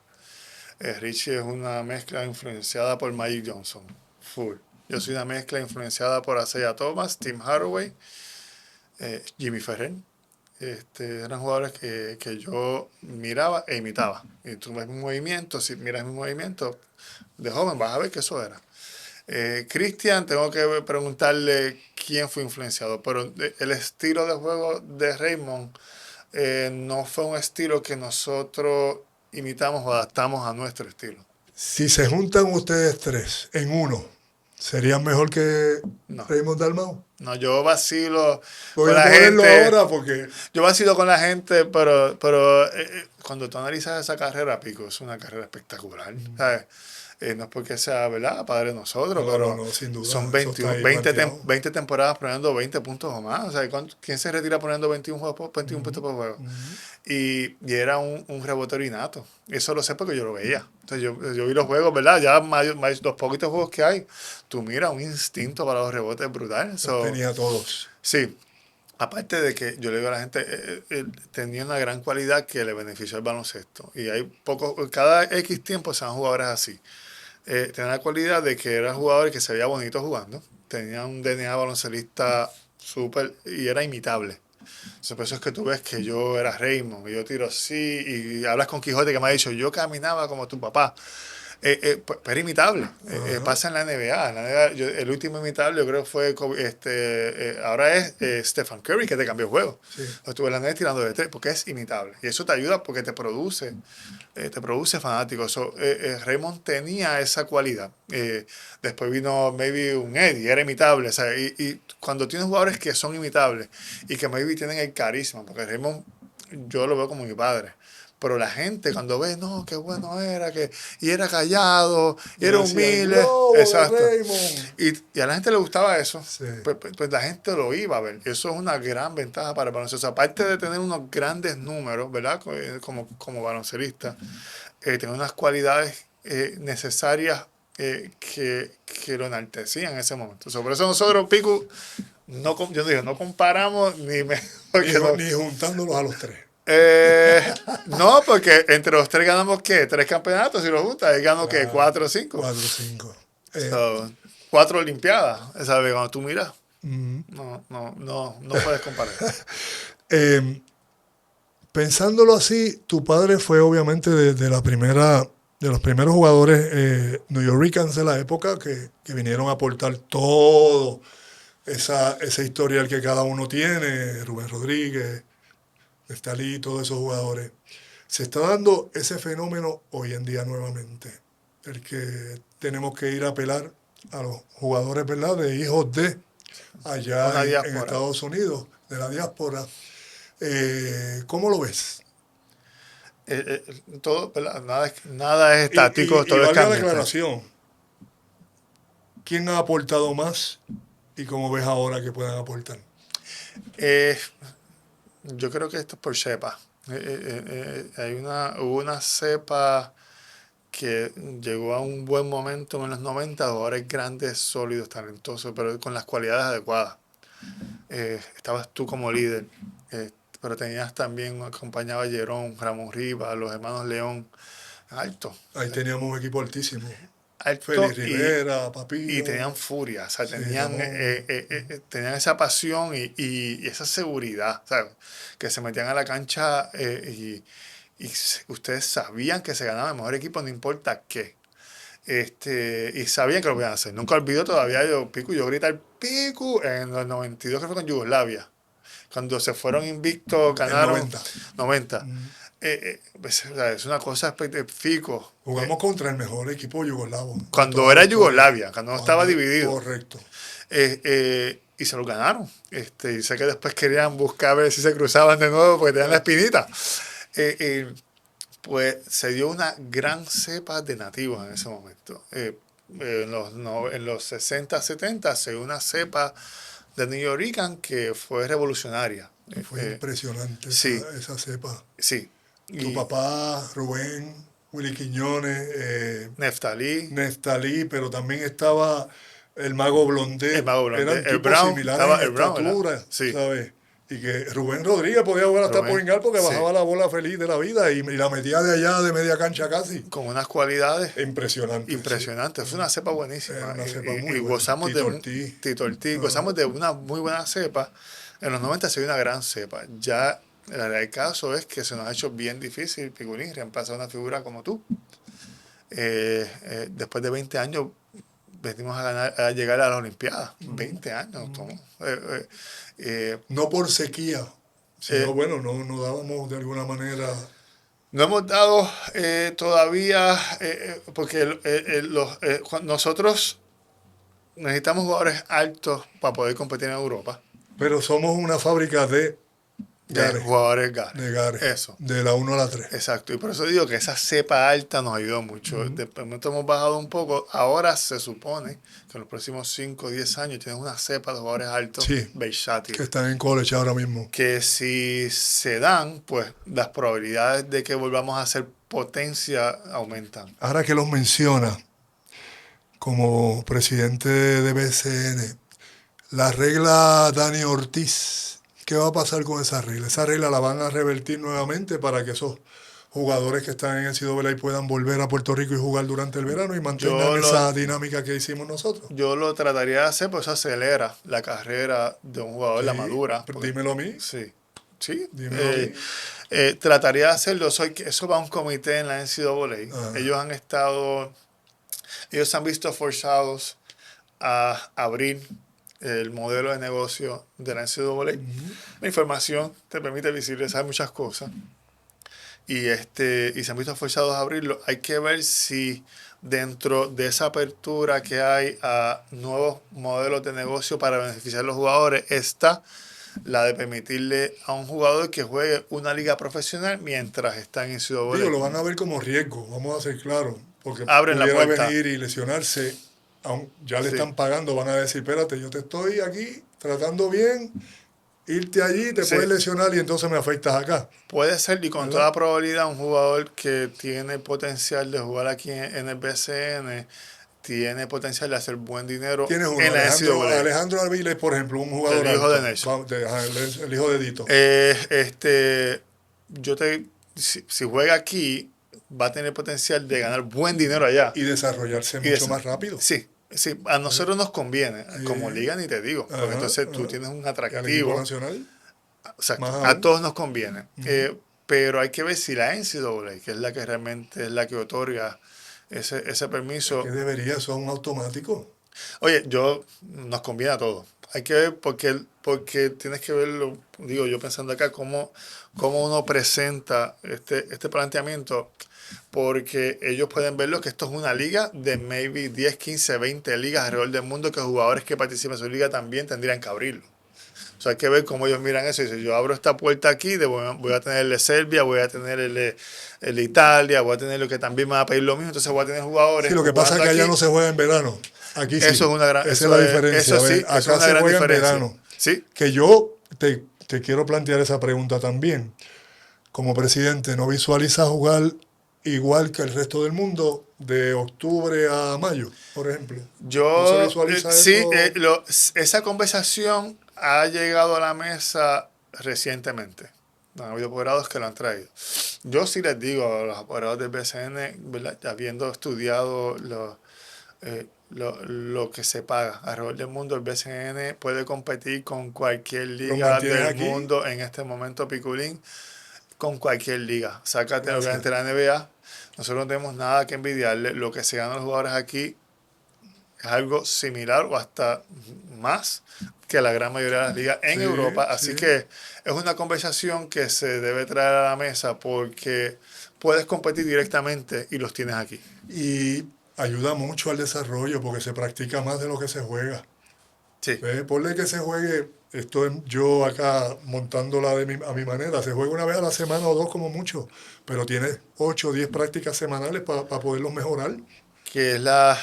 Richie es una mezcla influenciada por Magic Johnson, full. Yo soy una mezcla influenciada por Isaiah Thomas, Tim Hardaway, Jimmy Ferrer. Eran jugadores que yo miraba e imitaba. Y tú ves mi movimiento, si miras mi movimiento de joven, vas a ver que eso era. Cristian, tengo que preguntarle quién fue influenciado, pero el estilo de juego de Raymond no fue un estilo que nosotros imitamos o adaptamos a nuestro estilo. Si se juntan ustedes tres en uno, ¿serían mejor que No. Raymond Dalmau? No, yo vacilo Voy con a la ponerlo gente. ahora porque... Yo vacilo con la gente, pero cuando tú analizas esa carrera, Pico, es una carrera espectacular, ¿sabes? No es porque sea, ¿verdad?, padre de nosotros, No, pero no, sin duda, son eso 21, está ahí 20 planteado. 20 temporadas poniendo 20 puntos o más. O sea, ¿quién se retira poniendo 21 puntos por juego? Y era un rebotero innato. Eso lo sé porque yo lo veía. Entonces yo vi los juegos, ¿verdad? Ya los poquitos juegos que hay, tú miras un instinto para los rebotes brutal. Tenía todos. Sí. Aparte de que yo le digo a la gente, tenía una gran cualidad que le benefició al baloncesto. Y hay cada X tiempo se dan jugadores así. Tenía la cualidad de que era jugador que se veía bonito jugando. Tenía un DNA baloncelista súper y era imitable. Entonces, por eso es que tú ves que yo era Raymond y yo tiro así. Y hablas con Quijote que me ha dicho, yo caminaba como tu papá. Pero era imitable. Pasa en la NBA. El último imitable yo creo fue ahora es Stephen Curry, que te cambió el juego. Sí. Estuve en la NBA tirando de 3 porque es imitable. Y eso te ayuda porque te produce fanáticos. Raymond tenía esa cualidad. Después vino maybe un Eddie, era imitable. O sea, y cuando tienes jugadores que son imitables y que maybe tienen el carisma, porque Raymond yo lo veo como mi padre. Pero la gente cuando ve, no, qué bueno era, y era callado, y era humilde. Exacto. Y a la gente le gustaba eso. Sí. Pues la gente lo iba a ver. Eso es una gran ventaja para el baloncesto. Aparte de tener unos grandes números, ¿verdad? Como baloncelista, tener unas cualidades necesarias que lo enaltecían en ese momento. Por eso nosotros, Pico, yo digo, no comparamos ni me... Ni, porque no, ni juntándolos a los tres. no, porque entre los tres ganamos, ¿qué? 3 campeonatos, si los juntas, ahí ganó, ¿qué? 4 o 5. 4 o 5. 4 olimpiadas, ¿sabes? Cuando tú miras, Mm. no puedes comparar. Pensándolo así, tu padre fue obviamente de los primeros jugadores New Yorkers de la época que vinieron a aportar todo ese historial que cada uno tiene, Rubén Rodríguez, Neftalí, todos esos jugadores. Se está dando ese fenómeno hoy en día nuevamente, el que tenemos que ir a apelar a los jugadores, ¿verdad?, de hijos de allá en Estados Unidos, de la diáspora. ¿Cómo lo ves? Todo, ¿verdad? Nada es estático, todo es valga la cambiante. aclaración. ¿Quién ha aportado más y cómo ves ahora que puedan aportar? Yo creo que esto es por cepa. Hubo una cepa que llegó a un buen momento en los 90, jugadores grandes, sólidos, talentosos, pero con las cualidades adecuadas. Estabas tú como líder, pero tenías también, acompañaba a Jerón, Ramón Rivas, los hermanos León, alto. Ahí teníamos un equipo altísimo. Alto Félix Rivera, Papillo. Y tenían furia, o sea, Sí, tenían esa pasión y esa seguridad, ¿sabes? Que se metían a la cancha y ustedes sabían que se ganaba el mejor equipo, no importa qué. Y sabían que lo podían hacer. Nunca olvido todavía yo grité el Picu en los 92, que fue con Yugoslavia. Cuando se fueron invictos, ganaron 90. Pues, o sea, es una cosa específica. Jugamos contra el mejor equipo yugoslavo. Cuando era Yugoslavia, cuando no estaba dividido. Correcto. Y se lo ganaron. Y sé que después querían buscar a ver si se cruzaban de nuevo porque tenían la espinita. Pues se dio una gran cepa de nativos en ese momento. En los 60, 70 se dio una cepa de New Yorkers que fue revolucionaria. Fue impresionante sí. esa cepa. Sí. Tu papá, Rubén, Willy Quiñones, Neftalí, pero también estaba el Mago Blondet. Eran el Brown, similares en Brown, estatura, sí. ¿sabes? Y que Rubén Rodríguez podía jugar hasta Poingal porque bajaba la bola feliz de la vida y la metía de allá de media cancha casi. Con unas cualidades impresionantes. Es una cepa buenísima. Una cepa muy y buena. gozamos Tito Ortiz. Gozamos de una muy buena cepa. En los 90 se dio una gran cepa. Ya el caso es que se nos ha hecho bien difícil, Piculín, reemplazar una figura como tú. Después de 20 años venimos a llegar a la Olimpiada. 20 años, Tomo. No por sequía, sino bueno, no dábamos de alguna manera. No hemos dado todavía, porque nosotros necesitamos jugadores altos para poder competir en Europa. Pero somos una fábrica de jugadores Gares. De Gares. Eso. De la 1 a la 3. Exacto. Y por eso digo que esa cepa alta nos ayudó mucho. De momento hemos bajado un poco. Ahora se supone que en los próximos 5 o 10 años tienes una cepa de jugadores altos versátiles. Que están en college ahora mismo. Que si se dan, pues las probabilidades de que volvamos a ser potencia aumentan. Ahora que los menciona como presidente de BCN, la regla Dani Ortiz, ¿qué va a pasar con esa regla? Esa regla la van a revertir nuevamente para que esos jugadores que están en NCAA puedan volver a Puerto Rico y jugar durante el verano y mantengan esa dinámica que hicimos nosotros. Yo lo trataría de hacer, pues acelera la carrera de un jugador, la madura. Porque, dímelo a mí. Sí. Dímelo a mí. Trataría de hacerlo. Eso va a un comité en la NCAA. Ellos han visto forzados a abrir el modelo de negocio de la NCAA. La información te permite visibilizar muchas cosas y se han visto forzados a abrirlo. Hay que ver si dentro de esa apertura que hay a nuevos modelos de negocio para beneficiar a los jugadores está la de permitirle a un jugador que juegue una liga profesional mientras está en NCAA. Lo van a ver como riesgo, vamos a ser claros, porque abren la puerta, venir y lesionarse. Ya le están pagando, van a decir, espérate, yo te estoy aquí tratando bien, irte allí, te puedes lesionar y entonces me afectas acá. Puede ser, y con toda probabilidad un jugador que tiene potencial de jugar aquí en el BCN tiene potencial de hacer buen dinero Tienes uno, en la NCAA. Alejandro Aviles, por ejemplo, un jugador El hijo alto. de Nelson. El hijo de Dito. Si juega aquí, va a tener potencial de ganar buen dinero allá. Y desarrollarse Y mucho más rápido. Sí, sí, a nosotros nos conviene, como liga ni te digo, porque Ajá, entonces tú ajá. tienes un Y al equipo atractivo. nacional. Exacto, Más a aún. todos nos conviene. Pero hay que ver si la NCAA, que es la que realmente es la que otorga ese permiso. Que debería, eso es un automático. Oye, nos conviene a todos. Hay que ver porque tienes que verlo, digo yo pensando acá, cómo uno presenta este planteamiento, porque ellos pueden verlo que esto es una liga de maybe 10, 15, 20 ligas alrededor del mundo, que jugadores que participan en su liga también tendrían que abrirlo. O sea, hay que ver cómo ellos miran eso. Y dicen, yo abro esta puerta aquí, voy a tener el de Serbia, voy a tener el de Italia, voy a tener lo que también me va a pedir lo mismo, entonces voy a tener jugadores. Sí, lo que pasa es que allá aquí. no se juega en verano. Aquí sí. Eso es una gran, Esa es la diferencia. eso sí, Acá eso es una se gran juega diferencia. en verano. Sí, Que yo te quiero plantear esa pregunta también. Como presidente, ¿no visualiza jugar igual que el resto del mundo de octubre a mayo, por ejemplo? ¿No se visualiza sí, eso? esa conversación ha llegado a la mesa recientemente. Han habido apoderados que lo han traído. Yo sí les digo a los apoderados del BCN, ¿verdad? Habiendo estudiado lo que se paga alrededor del mundo, el BCN puede competir con cualquier liga mantienes del aquí? mundo en este momento, Piculín, con cualquier liga. Sácate Gracias. obviamente la NBA. Nosotros no tenemos nada que envidiarle. Lo que se ganan los jugadores aquí es algo similar o hasta más que la gran mayoría de las ligas en Sí, Europa. Así sí. que es una conversación que se debe traer a la mesa porque puedes competir directamente y los tienes aquí. Y ayuda mucho al desarrollo porque se practica más de lo que se juega. Sí. Ponle que se juegue, yo acá montándola a mi manera, se juega una vez a la semana o dos como mucho, pero tienes 8 o 10 prácticas semanales para poderlos mejorar. Que es la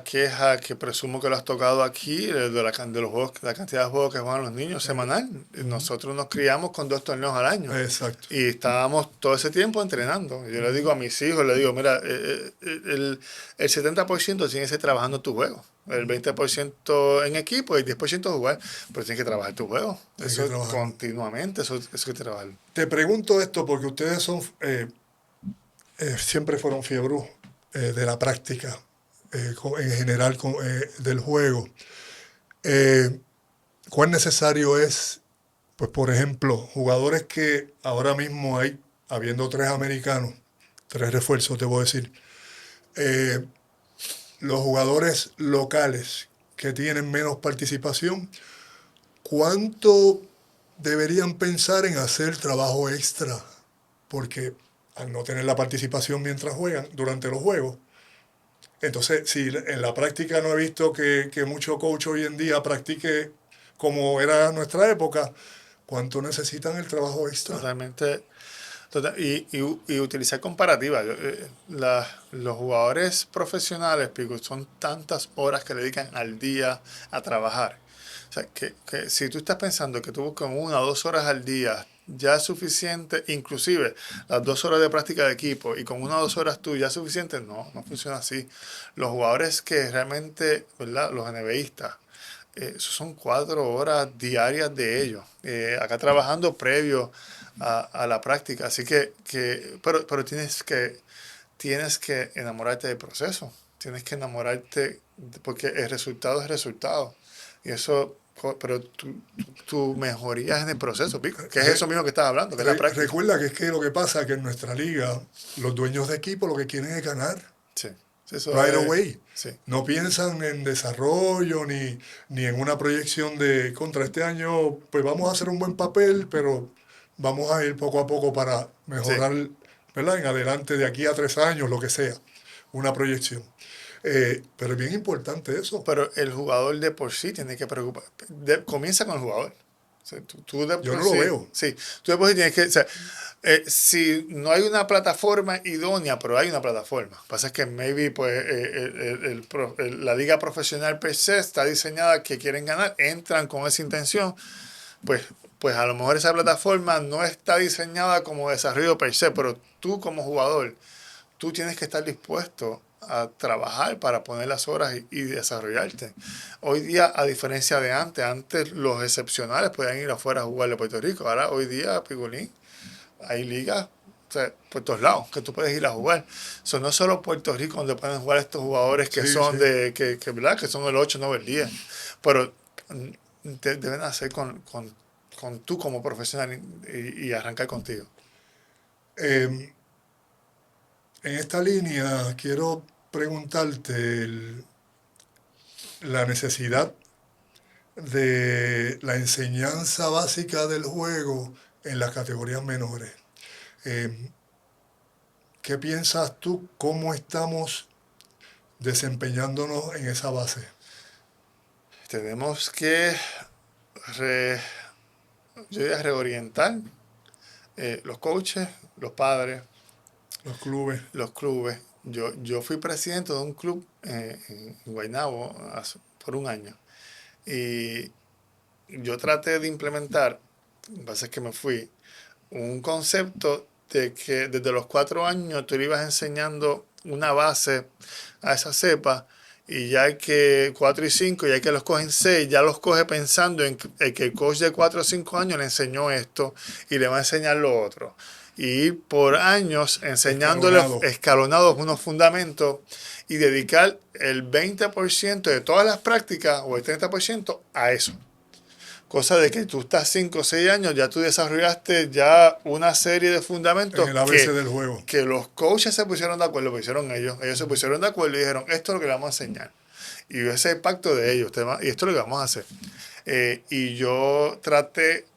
queja que presumo que lo has tocado aquí, de los juegos, la cantidad de juegos que juegan los niños semanal. Nosotros nos criamos con 2 torneos al año. Exacto. Y estábamos todo ese tiempo entrenando. Yo le digo a mis hijos, le digo, mira, el 70% tiene que ser trabajando tu juego. El 20% en equipo y el 10% jugar. Pero tienes que trabajar tu juego. Tienes Eso que trabajar. continuamente, eso hay que trabajar. Te pregunto esto porque ustedes son siempre fueron fiebros de la práctica en general del juego. ¿Cuán necesario es, pues por ejemplo, jugadores que ahora mismo hay, habiendo 3 americanos, 3 refuerzos, te voy a decir, los jugadores locales que tienen menos participación, ¿cuánto deberían pensar en hacer trabajo extra? Porque al no tener la participación mientras juegan, durante los juegos, entonces, si en la práctica no he visto que mucho coach hoy en día practique como era nuestra época, ¿cuánto necesitan el trabajo extra? Totalmente. Y utilizar comparativas. Los jugadores profesionales, Pico, son tantas horas que le dedican al día a trabajar. O sea, que si tú estás pensando que tú con 1 o 2 horas al día ya es suficiente, inclusive las 2 horas de práctica de equipo y con 1 o 2 horas tú ya es suficiente, no funciona así. Los jugadores que realmente, ¿verdad? Los NBAistas, eso son 4 horas diarias de ellos, acá trabajando previo a la práctica. Así pero tienes que enamorarte del proceso, tienes que enamorarte, porque el resultado es resultado. Y eso, pero tu mejoría es en el proceso, Pico, que es eso mismo que estás hablando, que es la práctica. Recuerda que es que lo que pasa es que en nuestra liga, los dueños de equipo lo que quieren es ganar. Sí. Eso Right away. Sí. No piensan en desarrollo ni en una proyección de contra este año, pues vamos a hacer un buen papel, pero vamos a ir poco a poco para mejorar, ¿verdad? En adelante, de aquí a 3 años, lo que sea, una proyección. Pero es bien importante eso. Pero el jugador de por sí tiene que preocupar. Comienza con el jugador. O sea, Yo no lo veo. Sí, tú de por sí tienes que... O sea, si no hay una plataforma idónea, pero hay una plataforma. Lo que pasa es que maybe pues, la liga profesional per se está diseñada que quieren ganar, entran con esa intención, pues a lo mejor esa plataforma no está diseñada como desarrollo per se, pero tú como jugador, tú tienes que estar dispuesto a trabajar para poner las horas y desarrollarte. Hoy día, a diferencia de antes los excepcionales podían ir afuera a jugar de Puerto Rico. Ahora, hoy día, Picolín, hay ligas, o sea, por todos lados que tú puedes ir a jugar. No solo Puerto Rico donde pueden jugar estos jugadores que Sí, son sí. ¿verdad? Que son el 8, 9, el 10. Pero deben hacer con tú como profesional y arrancar contigo. En esta línea quiero preguntarte la necesidad de la enseñanza básica del juego en las categorías menores. Eh, ¿Qué piensas tú? ¿Cómo estamos desempeñándonos en esa base? Tenemos que yo diría reorientar los coaches, los padres, Los clubes. los clubes. Yo fui presidente de un club en Guaynabo por un año. Y yo traté de implementar, lo que pasa es que me fui, un concepto de que desde los 4 años tú le ibas enseñando una base a esa cepa y ya que 4 y 5, ya que los cogen 6, ya los coge pensando en que el coach de 4 o 5 años le enseñó esto y le va a enseñar lo otro. Y ir por años enseñándole escalonados unos fundamentos y dedicar el 20% de todas las prácticas o el 30% a eso. Cosa de que tú estás 5 o 6 años, ya tú desarrollaste ya una serie de fundamentos En el ABC del juego. que los coaches se pusieron de acuerdo, lo hicieron ellos. Ellos se pusieron de acuerdo y dijeron, esto es lo que le vamos a enseñar. Y ese es el pacto de ellos, y esto es lo que vamos a hacer. Y yo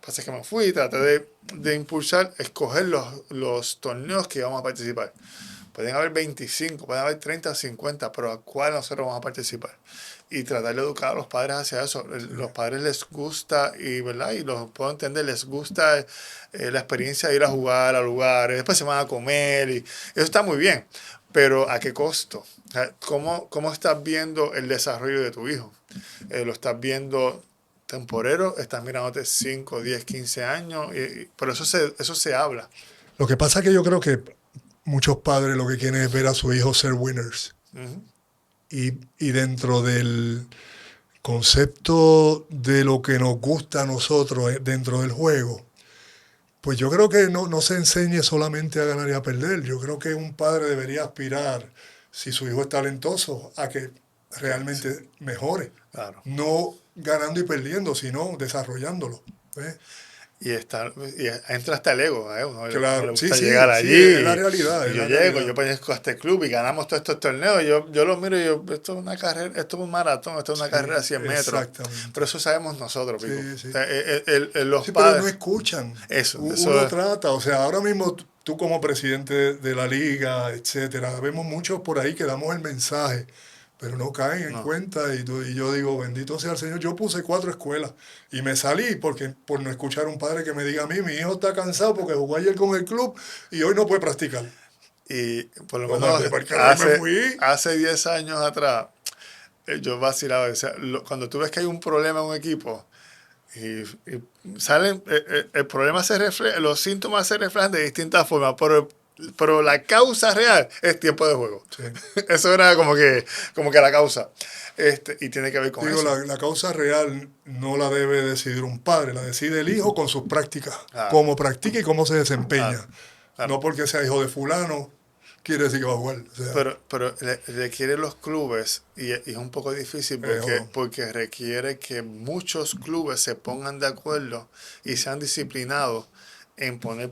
pasa que me fui, traté de impulsar, escoger los torneos que íbamos a participar. Pueden haber 25, pueden haber 30 o 50, pero ¿a cuál nosotros vamos a participar? Y tratar de educar a los padres hacia eso. Los padres les gusta, ¿verdad? Y los puedo entender, les gusta la experiencia de ir a jugar a lugares, después se van a comer, y eso está muy bien. Pero ¿a qué costo? ¿Cómo estás viendo el desarrollo de tu hijo? ¿Lo estás viendo temporero? ¿Estás mirándote 5, 10, 15 años? Pero eso se habla. Lo que pasa es que yo creo que muchos padres lo que quieren es ver a su hijo ser winners. Uh-huh. Y dentro del concepto de lo que nos gusta a nosotros dentro del juego, pues yo creo que no se enseñe solamente a ganar y a perder. Yo creo que un padre debería aspirar, si su hijo es talentoso, a que realmente mejore. Claro. No ganando y perdiendo, sino desarrollándolo. Y entra hasta el ego, uno Claro, le gusta sí, llegar allí. es la realidad. Y yo llego, yo pertenezco a este club y ganamos todos estos torneos. Yo lo miro y esto es una carrera, esto es un maratón, esto es una carrera de 100 metros. Exactamente. Pero eso sabemos nosotros, Pico. Sí. Los sí, padres, pero no escuchan. Eso Uno trata, o sea, ahora mismo tú como presidente de la liga, etcétera, vemos muchos por ahí que damos el mensaje, pero no caen en cuenta y yo digo, bendito sea el Señor, yo puse 4 escuelas y me salí por no escuchar a un padre que me diga a mí, mi hijo está cansado porque jugó ayer con el club y hoy no puede practicar. Y por lo menos hace 10 años atrás, yo vacilaba, o sea, cuando tú ves que hay un problema en un equipo y salen, el problema se refleja, los síntomas se reflejan de distintas formas, pero la causa real es tiempo de juego. Sí. Eso era como que la causa. Y tiene que ver con eso. La causa real no la debe decidir un padre, la decide el hijo con sus prácticas, cómo practica y cómo se desempeña. Claro. No porque sea hijo de fulano, quiere decir que va a jugar. O sea, pero requiere los clubes, y es un poco difícil porque requiere que muchos clubes se pongan de acuerdo y sean disciplinados en poner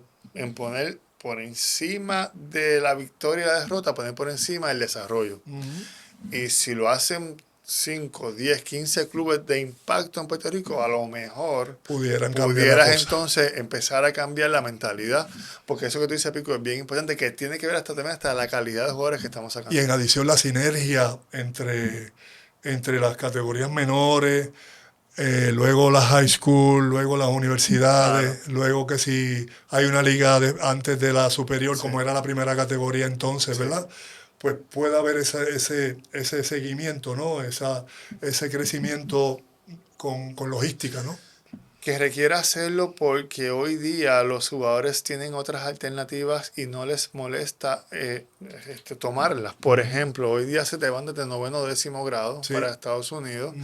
por encima de la victoria y la derrota, poner por encima el desarrollo. Uh-huh. Y si lo hacen 5, 10, 15 clubes de impacto en Puerto Rico, a lo mejor pudieras entonces empezar a cambiar la mentalidad, porque eso que tú dices, Pico, es bien importante, que tiene que ver también hasta la calidad de jugadores que estamos sacando. Y en adición la sinergia entre las categorías menores, luego la high school, luego las universidades, luego que si hay una liga antes de la superior, como era la primera categoría entonces, ¿verdad? Pues puede haber ese seguimiento, ¿no? Ese crecimiento con logística, ¿no? que requiere hacerlo porque hoy día los jugadores tienen otras alternativas y no les molesta tomarlas. Por ejemplo, hoy día se te van desde noveno o décimo grado Sí. para Estados Unidos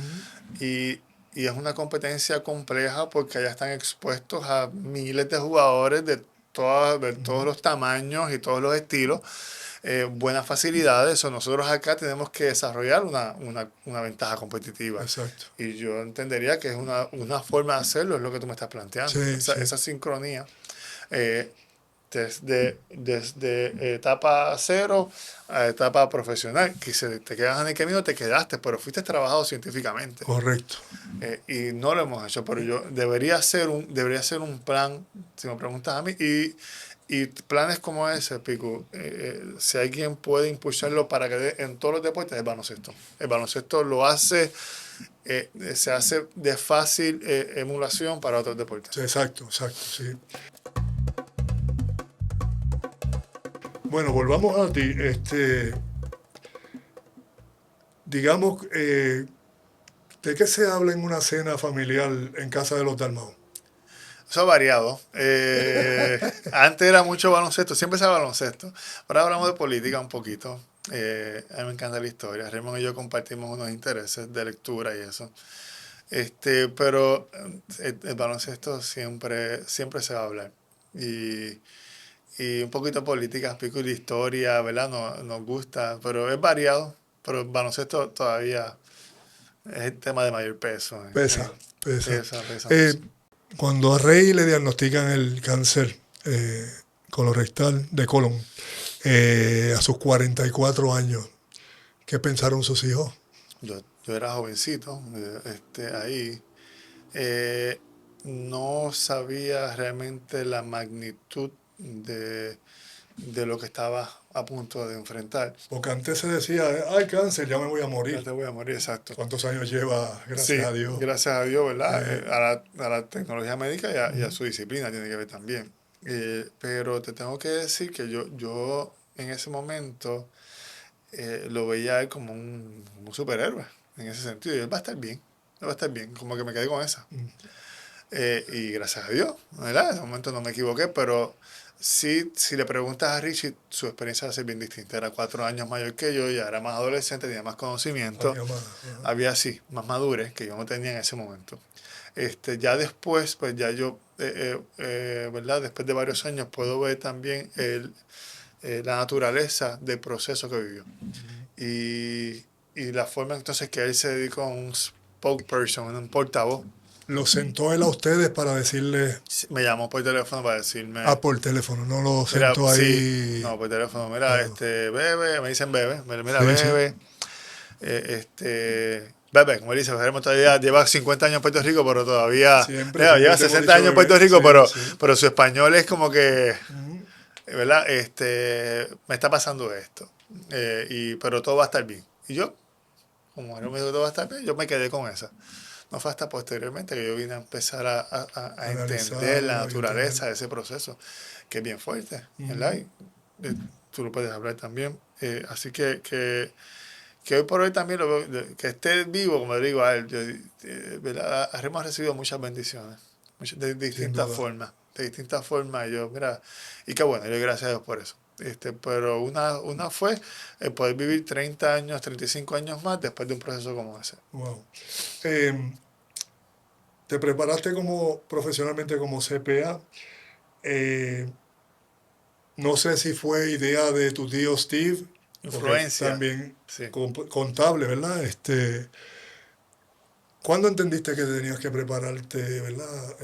y es una competencia compleja porque allá están expuestos a miles de jugadores de todos los tamaños y todos los estilos. Buenas facilidades, o nosotros acá tenemos que desarrollar una ventaja competitiva. Exacto. Y yo entendería que es una forma de hacerlo, es lo que tú me estás planteando. Sí, Esa sincronía, desde etapa cero a etapa profesional, que si te quedas en el camino, te quedaste, pero fuiste trabajado científicamente. Correcto. Y no lo hemos hecho, pero debería ser un plan, si me preguntas a mí, y planes como ese, Pico, si alguien puede impulsarlo para que en todos los deportes, el baloncesto. El baloncesto se hace de fácil emulación para otros deportes. Sí, exacto, sí. Bueno, volvamos a ti. Digamos, ¿de qué se habla en una cena familiar en casa de los Dalmau? Eso ha variado. Antes era mucho baloncesto, siempre se baloncesto. Ahora hablamos de política un poquito. A mí me encanta la historia. Raymond y yo compartimos unos intereses de lectura y eso. Pero el baloncesto siempre se va a hablar. Y un poquito de política, pico y de historia, ¿verdad? Nos gusta, pero es variado. Pero el baloncesto todavía es el tema de mayor peso. Pesa. Pesa. Cuando a Rey le diagnostican el cáncer colorectal de colon a sus 44 años, ¿qué pensaron sus hijos? Yo era jovencito ahí. No sabía realmente la magnitud de lo que estaba a punto de enfrentar. Porque antes se decía, hay cáncer, ya me voy a Ya morir. te voy a morir, exacto. ¿Cuántos años lleva? Gracias Sí, a Dios. gracias a Dios, ¿verdad? A la tecnología médica y a su disciplina tiene que ver también. Pero te tengo que decir que yo en ese momento lo veía a él como un superhéroe, en ese sentido. Y él va a estar bien, como que me quedé con esa. Y gracias a Dios, ¿verdad? En ese momento no me equivoqué, pero sí, si le preguntas a Richie, su experiencia va a ser bien distinta. Era 4 años mayor que yo, ya era más adolescente, tenía más conocimiento, había más madurez que yo no tenía en ese momento. Ya después, pues ya yo, ¿verdad? Después de varios años puedo ver también la naturaleza del proceso que vivió. Y la forma entonces que él se dedicó a un spokesperson, un portavoz. ¿Lo sentó él a ustedes para decirle? Me llamó por teléfono para decirme... por teléfono, no lo Mira, sentó ahí. sí, no, por teléfono. Mira, Bebe, me dicen Bebe. Mira, Sí, Bebe. Bebe, como él dice, todavía lleva 50 años en Puerto Rico, pero todavía... lleva 60 años en Puerto Rico, pero su español es como que... ¿Verdad? Me está pasando esto. Pero todo va a estar bien. Y yo, como él me dijo que todo va a estar bien, yo me quedé con esa. No fue hasta posteriormente que yo vine a empezar a entender la naturaleza de ese proceso, que es bien fuerte, ¿verdad? Tú lo puedes hablar también. Así que hoy por hoy también lo veo, que esté vivo, como le digo a él, ¿verdad? Hemos recibido muchas bendiciones, de distintas formas. De distintas formas, y qué bueno, yo gracias a Dios por eso. Pero una fue el poder vivir 30 años, 35 años más después de un proceso como ese. Wow. Te preparaste profesionalmente como CPA. No sé si fue idea de tu tío Steve. Influencia. También Sí. contable, ¿verdad? ¿Cuándo entendiste que tenías que prepararte, ¿verdad?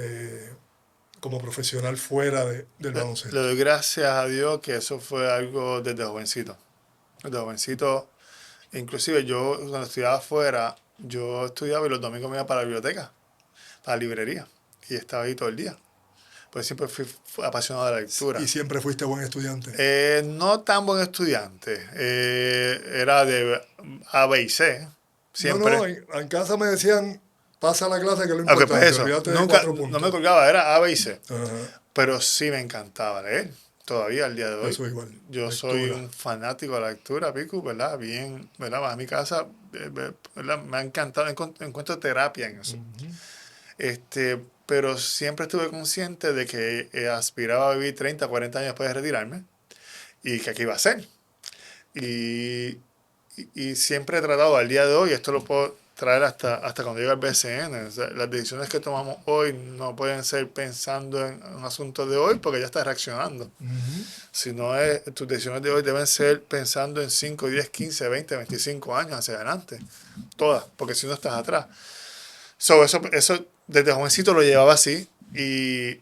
Como profesional fuera del baloncesto? Le doy gracias a Dios que eso fue algo desde jovencito. Desde jovencito, inclusive yo cuando estudiaba afuera, yo estudiaba y los domingos me iba para la biblioteca, para la librería, y estaba ahí todo el día. Pues siempre fui apasionado de la lectura. ¿Y siempre fuiste buen estudiante? No tan buen estudiante. Era de A, B y C. Siempre. No, en casa me decían, pasa la clase que es lo Okay, importante. pues eso, Olvídate de nunca, 4 puntos. no me colgaba, era A, B y C. Ajá. Pero sí me encantaba leer, todavía al día de hoy. Eso igual. Yo soy un fanático de la lectura, Pico, ¿verdad? Bien, ¿verdad? A mi casa, ¿verdad? Me ha encantado, encuentro terapia en eso. pero siempre estuve consciente de que aspiraba a vivir 30, 40 años después de retirarme y que aquí iba a ser. Y siempre he tratado al día de hoy, esto lo puedo traer hasta cuando llegue al BCN. O sea, las decisiones que tomamos hoy no pueden ser pensando en un asunto de hoy porque ya estás reaccionando. Sino tus decisiones de hoy deben ser pensando en 5, 10, 15, 20, 25 años hacia adelante. Todas, porque si no estás atrás. Eso desde jovencito lo llevaba así y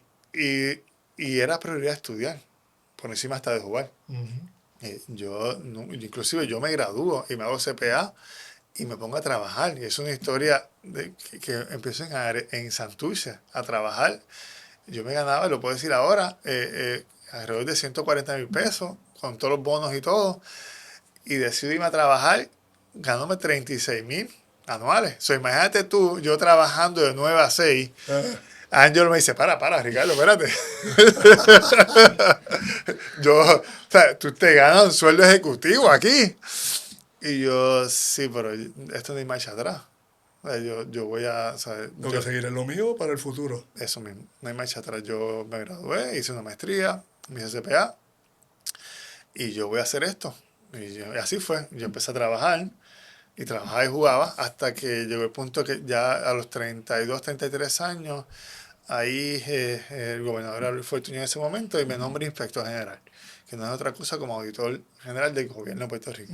era prioridad estudiar, por encima hasta de jugar. Inclusive yo me gradúo y me hago CPA y me pongo a trabajar. Y es una historia que empiezo en Santurce a trabajar. Yo me ganaba, lo puedo decir ahora, alrededor de 140,000 pesos, con todos los bonos y todo. Y decido irme a trabajar ganándome 36,000 anuales. Imagínate tú, yo trabajando de 9 a 6. Ángel me dice, para, Ricardo, espérate. O sea, tú te ganas un sueldo ejecutivo aquí. Y yo, sí, pero esto no hay marcha atrás. O sea, yo voy a... Tengo que seguir en lo mío para el futuro. Eso mismo, no hay marcha atrás. Yo me gradué, hice una maestría, me hice CPA, y yo voy a hacer esto. Y así fue. Yo empecé a trabajar, y trabajaba y jugaba, hasta que llegó el punto que ya a los 32, 33 años, ahí el gobernador Luis Fortuño en ese momento, y me nombré inspector general, que no es otra cosa como auditor general del gobierno de Puerto Rico.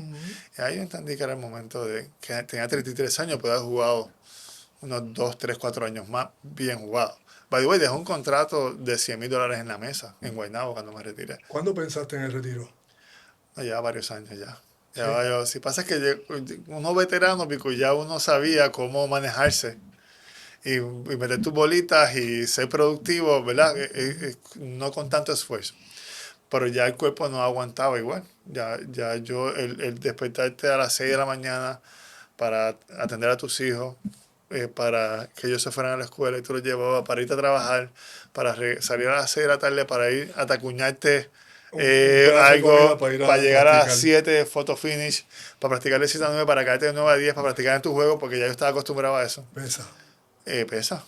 Y ahí yo entendí que era el momento de que tenía 33 años, podía haber jugado unos 2, 3, 4 años más bien jugado. By the way, dejé un contrato de $100,000 en la mesa en Guaynabo cuando me retiré. ¿Cuándo pensaste en el retiro? Ya varios años ya. Si pasa es que uno veterano, pico, ya uno sabía cómo manejarse y meter tus bolitas y ser productivo, ¿verdad? No con tanto esfuerzo. Pero ya el cuerpo no aguantaba igual. Ya el despertarte a las 6 de la mañana para atender a tus hijos, para que ellos se fueran a la escuela y tú los llevabas para irte a trabajar, para salir a las 6 de la tarde para ir a tacuñarte algo, para llegar a las 7 photo finish, para practicar de 7 a 9, para caerte de 9 a 10, para practicar en tu juego, porque ya yo estaba acostumbrado a eso. Pesa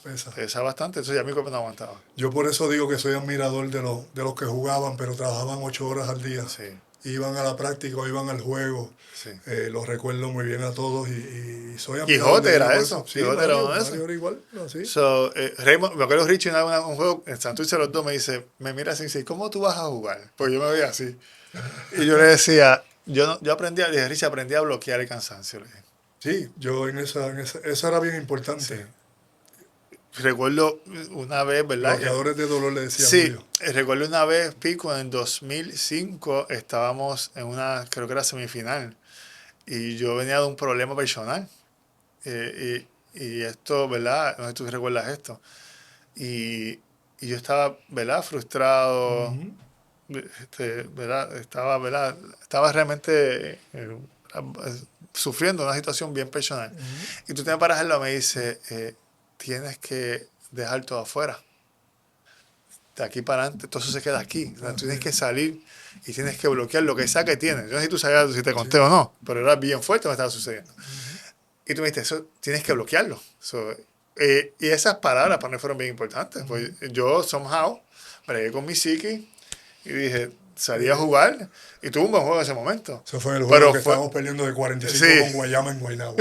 bastante, entonces ya mi cuerpo no aguantaba. Yo por eso digo que soy admirador de los que jugaban, pero trabajaban 8 horas al día. Sí. Iban a la práctica o iban al juego. Sí. Los recuerdo muy bien a todos y soy admirador. Quijote era eso. Sí, Quijote era uno de esos. Era igual, así. Raymond, me acuerdo Richie en un juego en Santurce los dos me dice, me mira así y dice, ¿cómo tú vas a jugar? Pues yo me veía así. Y yo le decía, yo dije, Richie, aprendí a bloquear el cansancio. Le dije. Sí, yo eso era bien importante. Sí. Recuerdo una vez, ¿verdad? Bloqueadores de dolor le decía. Sí, recuerdo una vez, Pico, en 2005 estábamos en creo que era semifinal, y yo venía de un problema personal. Y esto, ¿verdad? No sé si tú recuerdas esto. Y yo estaba, ¿verdad? Frustrado, ¿verdad? Estaba realmente sufriendo una situación bien personal. Y tú te me paras al lado y me dice, tienes que dejar todo afuera. De aquí para adelante, todo eso se queda aquí. O sea, tú tienes que salir y tienes que bloquear lo que sea que tienes. Yo no sé si tú sabías si te conté o no, pero era bien fuerte lo que estaba sucediendo. Y tú me dijiste, eso tienes que bloquearlo. Y esas palabras para mí fueron bien importantes. Pues yo, somehow, bregué con mi psiqui y dije, salí a jugar y tuve un buen juego en ese momento. Eso fue el juego que estábamos perdiendo de 45 con Guayama en Guaynabo.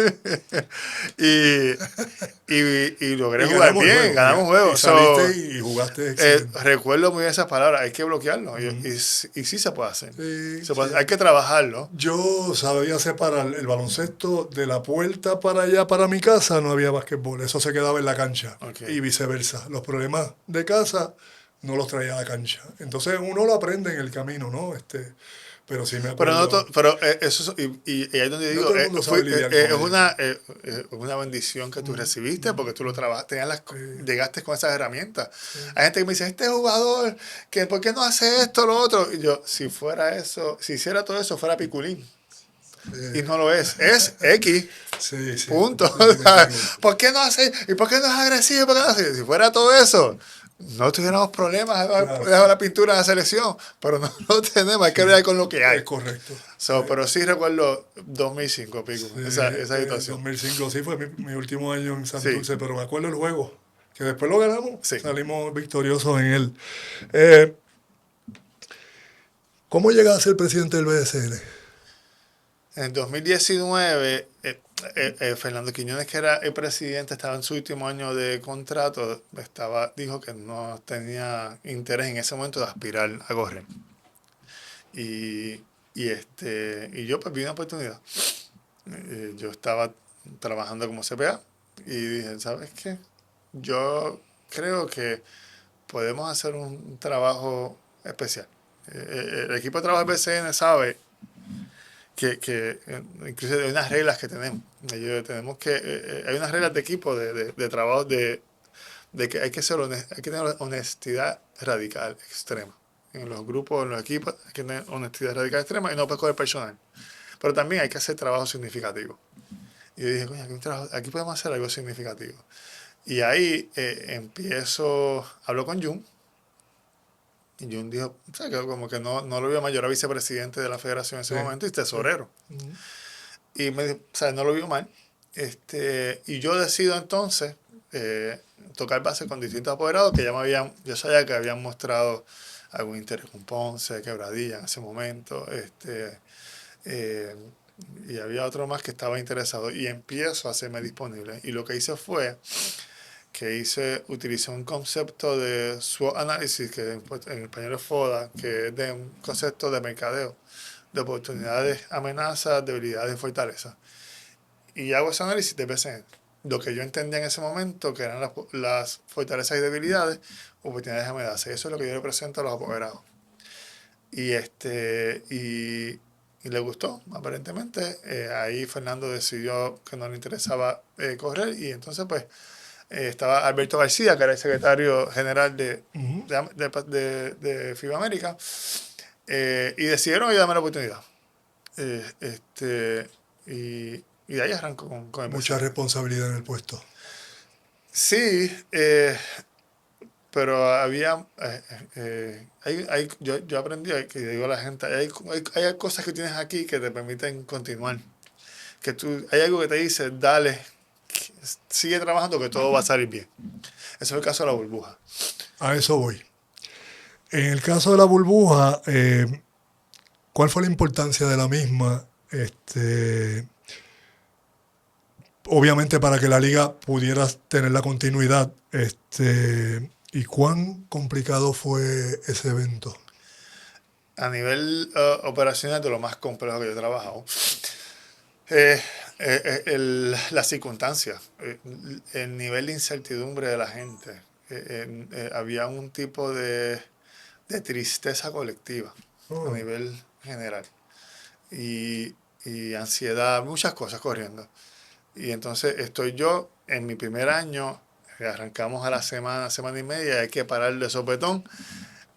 y logré jugar bien, ganamos juegos. Y saliste y jugaste. Recuerdo muy bien esas palabras, hay que bloquearlo. Y sí se puede hacer. Sí, hay que trabajarlo. Yo sabía separar el baloncesto de la puerta para allá, para mi casa, no había basquetbol. Eso se quedaba en la cancha. Okay. Y viceversa. Los problemas de casa no los traía a la cancha. Entonces uno lo aprende en el camino, ¿no? Pero sí me acuerdo. Pero eso, y ahí es donde digo, es una bendición que tú recibiste porque tú lo trabajaste, llegaste con esas herramientas. Hay gente que me dice, este jugador, ¿por qué no hace esto, lo otro? Y yo, si fuera eso, si hiciera todo eso, fuera piculín. Y no lo es X. Sí. Punto. ¿Por qué no hace? ¿Y por qué no es agresivo? ¿Por qué no hace? Si fuera todo eso, no tuviéramos problemas debajo la pintura en la selección, pero no lo tenemos, hay que ver con lo que hay. Es correcto. Pero sí recuerdo 2005, Pico, esa situación. 2005 sí fue mi último año en Santurce, pero me acuerdo el juego. que después lo ganamos, Sí. salimos victoriosos en él. ¿Cómo llegas a ser presidente del BSN? En el 2019, Fernando Quiñones, que era el presidente, estaba en su último año de contrato, dijo que no tenía interés en ese momento de aspirar a correr. Y yo pues vi una oportunidad. Yo estaba trabajando como CPA y dije, ¿sabes qué? Yo creo que podemos hacer un trabajo especial. El equipo de trabajo del BCN sabe que incluso hay unas reglas que tenemos. Hay unas reglas de equipo, de trabajo, de que hay que tener honestidad radical, extrema. En los grupos, en los equipos, hay que tener honestidad radical extrema y no puedes coger personal. Pero también hay que hacer trabajo significativo. Y yo dije, coño, aquí podemos hacer algo significativo. Y ahí hablo con Jun. Y Jun dijo, o sea, que como que no lo vio más, yo era vicepresidente de la federación en ese momento y tesorero. Y me dijo, o sea, no lo vio mal. Y yo decido entonces tocar base con distintos apoderados que yo sabía que habían mostrado algún interés con Ponce, Quebradilla en ese momento. Y había otro más que estaba interesado. Y empiezo a hacerme disponible. Y lo que hice fue utilicé un concepto de SWOT análisis, que en español es FODA, que es de un concepto de mercadeo, de oportunidades, amenazas, debilidades y fortalezas. Y hago ese análisis de BCN. Lo que yo entendía en ese momento, que eran las fortalezas y debilidades, oportunidades y amenazas. Y eso es lo que yo le presento a los apoderados. Y le gustó, aparentemente. Ahí Fernando decidió que no le interesaba correr, y entonces pues estaba Alberto García, que era el secretario general de FIBA América, y decidieron darme la oportunidad. Y de ahí arrancó con el Mucha BCN. responsabilidad en el puesto. Sí, pero había, yo aprendí, que digo a la gente, hay cosas que tienes aquí que te permiten continuar. Hay algo que te dice, dale, sigue trabajando que todo va a salir bien. Ese es el caso de la burbuja. A eso voy. En el caso de la burbuja, ¿cuál fue la importancia de la misma? Obviamente para que la liga pudiera tener la continuidad. ¿Y cuán complicado fue ese evento? A nivel operacional, de lo más complejo que yo he trabajado, las circunstancias, el nivel de incertidumbre de la gente. Había un tipo de tristeza colectiva a nivel general. Y ansiedad, muchas cosas corriendo. Y entonces estoy yo en mi primer año, arrancamos a la semana y media, hay que parar de sopetón.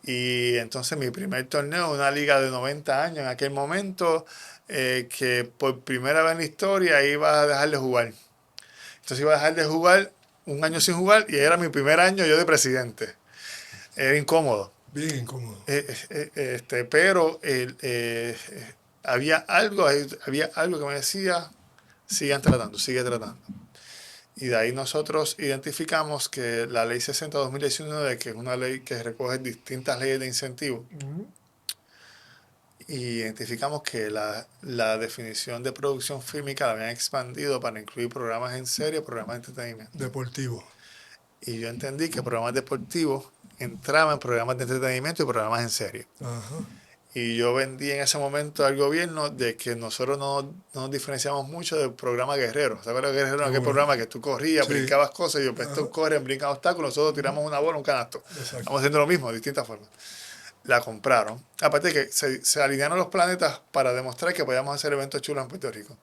Y entonces mi primer torneo, una liga de 90 años en aquel momento, que por primera vez en la historia iba a dejar de jugar. Entonces iba a dejar de jugar un año sin jugar, y era mi primer año yo de presidente. Era incómodo. Bien incómodo. Pero había algo que me decía, sigue tratando. Y de ahí nosotros identificamos que la ley 60-2019, que es una ley que recoge distintas leyes de incentivos, y identificamos que la definición de producción fílmica la habían expandido para incluir programas en serie, programas de entretenimiento. Deportivo. Y yo entendí que programas deportivos entraban en programas de entretenimiento y programas en serie. Ajá. Y yo vendí en ese momento al gobierno de que nosotros no nos diferenciamos mucho del programa Guerrero. ¿Sabes lo Guerrero? Aquel programa que tú corrías, Sí. brincabas cosas, y yo, pues estos corren, brincan obstáculos, nosotros tiramos una bola, un canasto. Exacto. Estamos haciendo lo mismo, de distintas formas. La compraron. Aparte de que se alinearon los planetas para demostrar que podíamos hacer eventos chulos en Puerto Rico.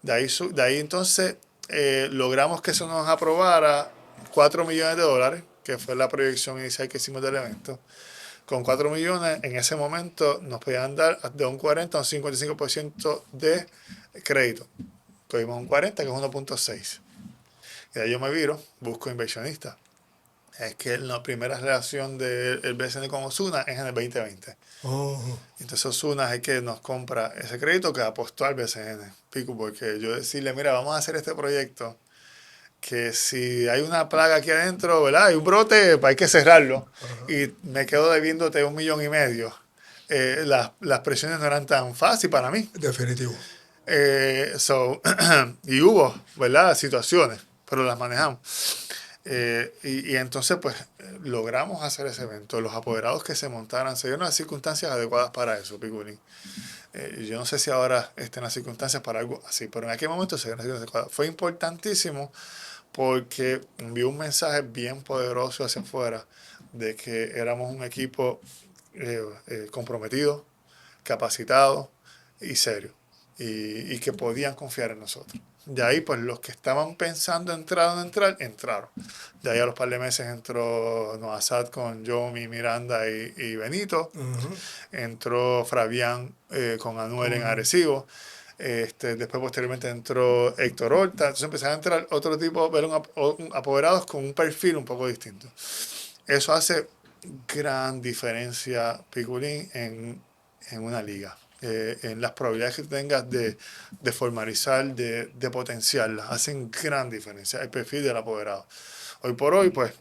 De ahí entonces logramos que eso nos aprobara $4 millones, que fue la proyección inicial que hicimos del evento. Con 4 millones, en ese momento nos podían dar de un 40 a un 55% de crédito. Cogimos un 40, que es 1.6. Y de ahí yo me viro, busco inversionistas. Es que la primera relación del BCN con Osuna es en el 2020. Entonces Osuna es el que nos compra ese crédito, que apostó al BCN. Pico, porque yo decirle, mira, vamos a hacer este proyecto, que si hay una plaga aquí adentro, ¿verdad? Hay un brote, pues hay que cerrarlo. Y me quedo debiéndote 1,5 millones. Las presiones no eran tan fáciles para mí. Definitivo. Y hubo, ¿verdad? Situaciones, pero las manejamos. Y entonces, pues, logramos hacer ese evento. Los apoderados que se montaran se dieron las circunstancias adecuadas para eso, Piculín. Yo no sé si ahora estén las circunstancias para algo así, pero en aquel momento se dieron las circunstancias adecuadas. Fue importantísimo porque envió un mensaje bien poderoso hacia afuera de que éramos un equipo comprometido, capacitado y serio, y que podían confiar en nosotros. De ahí, pues, los que estaban pensando entrar o no entrar, entraron. De ahí a los par de meses entró Noazad con Yomi, Miranda y Benito. Entró Fabián con Anuel en Arecibo. Después, posteriormente, entró Héctor Horta. Entonces empezaron a entrar otro tipo, apoderados con un perfil un poco distinto. Eso hace gran diferencia, Piculín, en una liga. En las probabilidades que tengas de formalizar, de potenciarlas, hacen gran diferencia el perfil del apoderado. Hoy por hoy, pues,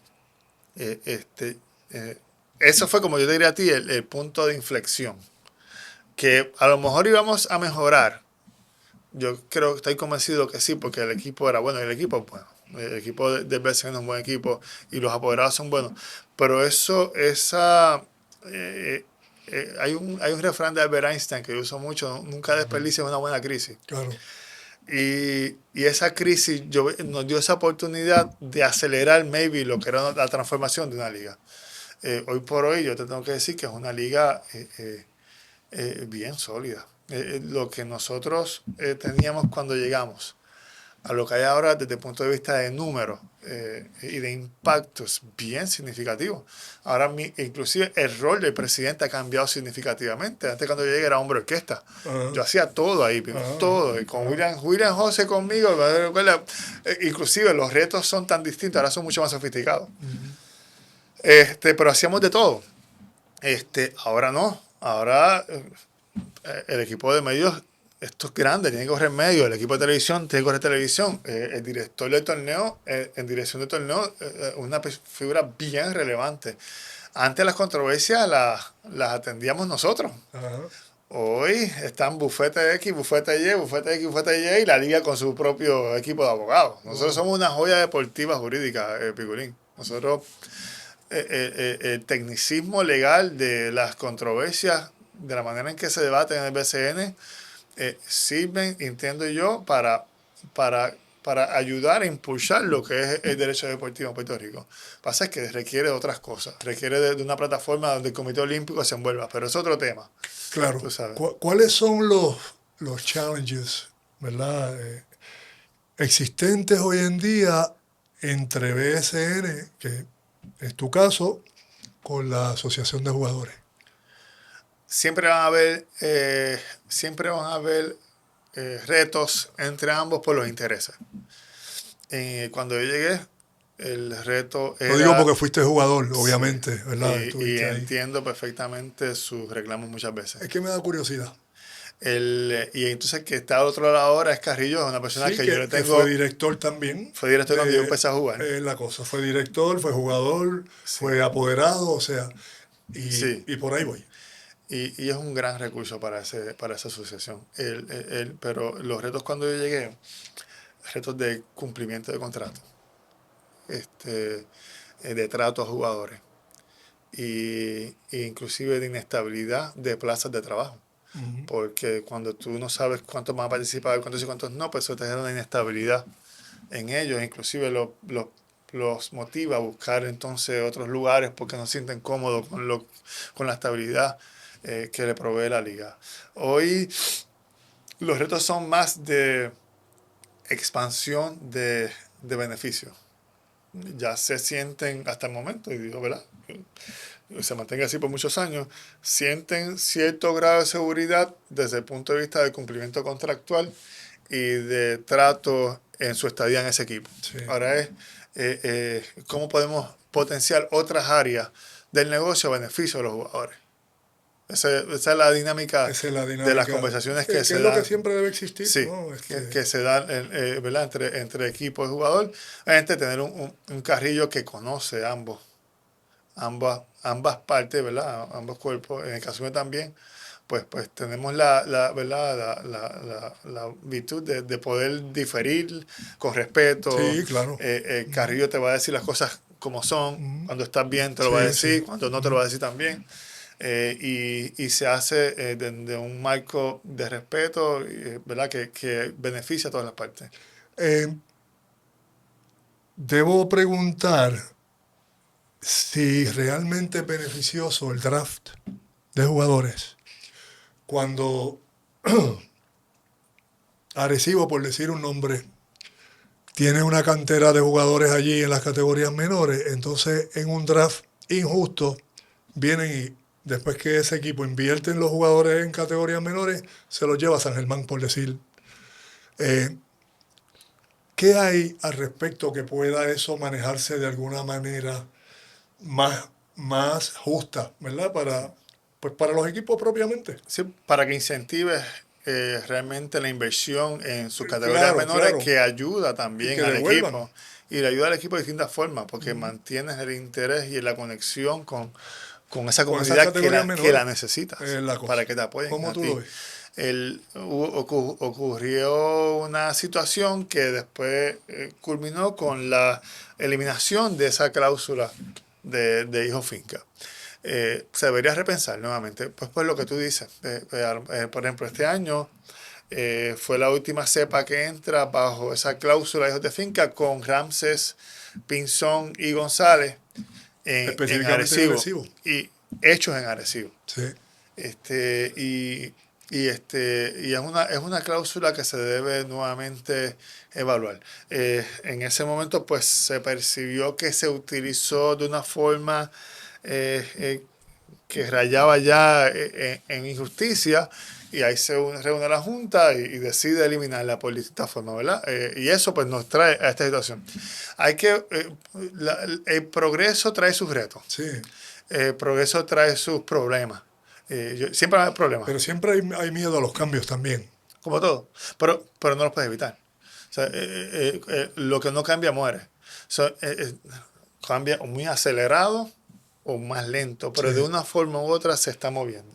eso fue, como yo te diría a ti, el punto de inflexión. Que a lo mejor íbamos a mejorar. Yo creo, estoy convencido que sí, porque el equipo era bueno y el equipo es bueno. El equipo de BCN es un buen equipo y los apoderados son buenos. Pero hay un refrán de Albert Einstein que yo uso mucho: nunca desperdicies una buena crisis. Claro. Y esa crisis nos dio esa oportunidad de acelerar maybe lo que era la transformación de una liga. Hoy por hoy yo te tengo que decir que es una liga bien sólida. Lo que nosotros teníamos cuando llegamos a lo que hay ahora desde el punto de vista de números y de impacto es bien significativo. Ahora inclusive el rol del presidente ha cambiado significativamente. Antes, cuando yo llegué, era hombre orquesta. Yo hacía todo ahí, todo. Y con William José conmigo, inclusive los retos son tan distintos, ahora son mucho más sofisticados. Pero hacíamos de todo. Ahora no. Ahora el equipo de medios, esto es grande, tiene que correr medio. El equipo de televisión tiene que correr televisión. El director del torneo, en dirección del torneo, una figura bien relevante. Antes las controversias las atendíamos nosotros. Hoy están bufete X, bufete Y, bufete X, bufete Y, y la liga con su propio equipo de abogados. Nosotros somos una joya deportiva jurídica, Piculín. Nosotros, el tecnicismo legal de las controversias, de la manera en que se debate en el BCN, sirven, entiendo yo, para ayudar a impulsar lo que es el derecho deportivo en Puerto Rico. Lo que pasa es que requiere de otras cosas, requiere de una plataforma donde el Comité Olímpico se envuelva, pero es otro tema. Claro. Tú sabes. ¿Cuáles son los challenges, ¿verdad? Existentes hoy en día entre BSN, que es tu caso, con la Asociación de Jugadores? Siempre van a haber retos entre ambos por los intereses. Cuando yo llegué, el reto era... Lo digo porque fuiste jugador, obviamente, sí, ¿verdad? Y entiendo perfectamente sus reclamos muchas veces. Es que me da curiosidad. Y entonces, que está al otro lado ahora es Carrillo, es una persona que yo le tengo... Que fue director también. Fue director cuando yo empecé a jugar. La cosa, fue director, fue jugador, fue apoderado, o sea, y por ahí voy. Y es un gran recurso para esa asociación. Pero los retos cuando yo llegué, retos de cumplimiento de contrato, de trato a jugadores, e inclusive de inestabilidad de plazas de trabajo. Porque cuando tú no sabes cuántos van a participar, cuántos y cuántos no, pues eso te genera una inestabilidad en ellos. Inclusive los motiva a buscar entonces otros lugares porque no se sienten cómodos con la estabilidad que le provee la liga. Hoy los retos son más de expansión de beneficios. Ya se sienten hasta el momento, y digo, ¿verdad?, se mantenga así por muchos años, sienten cierto grado de seguridad desde el punto de vista del cumplimiento contractual y de trato en su estadía en ese equipo. Sí. Ahora es cómo podemos potenciar otras áreas del negocio a beneficio de los jugadores. Esa es la dinámica Esa es la de las dinámica, conversaciones que que es se lo dan. que siempre debe existir, Sí, ¿no? que se dan, ¿verdad? Entre equipo y jugador. Obviamente tener un Carrillo que conoce ambas partes, ¿verdad? Ambos cuerpos. En el caso mío también, pues tenemos ¿verdad? La virtud de poder diferir con respeto. Sí, claro. Carrillo te va a decir las cosas como son. Ujú. Cuando estás bien te lo va a Sí, decir, sí. cuando no te lo va a decir también. Y se hace desde un marco de respeto, ¿verdad? Que beneficia a todas las partes. Eh, debo preguntar si realmente es beneficioso el draft de jugadores cuando Arecibo, por decir un nombre, tiene una cantera de jugadores allí en las categorías menores, entonces en un draft injusto vienen y después que ese equipo invierte en los jugadores en categorías menores, se los lleva a San Germán, por decir. Eh, ¿Qué hay al respecto que pueda eso manejarse de alguna manera más justa, ¿verdad? Pues para los equipos propiamente. Sí, para que incentives realmente la inversión en sus categorías Claro, menores, claro. que ayuda Y también que al devuelvan. equipo. Y le ayuda al equipo de distintas formas, porque mantienes el interés y la conexión con esa Con esas comunidad categorías que la menores. necesitas Es la cosa. para que te apoyen ¿Cómo a tú lo ti. ves? Ocurrió una situación que después culminó con la eliminación de esa cláusula de hijo finca. Se debería repensar nuevamente, pues lo que tú dices. Por ejemplo, este año fue la última cepa que entra bajo esa cláusula de hijos de finca con Ramses, Pinzón y González en Específicamente en Arecibo Arecibo. y hechos en Arecibo. Sí. Este, y es una cláusula que se debe nuevamente evaluar. En ese momento, pues se percibió que se utilizó de una forma que rayaba ya en injusticia, y ahí se reúne la Junta y decide eliminarla por distintas formas, ¿verdad? Y eso pues nos trae a esta situación. Hay que, el progreso trae sus retos, Sí. el progreso trae sus problemas. Siempre hay problemas, Pero siempre hay miedo a los cambios también. como todo, pero no los puedes evitar. O sea, lo que no cambia muere. O sea, cambia o muy acelerado o más lento, pero de Sí. una forma u otra se está moviendo.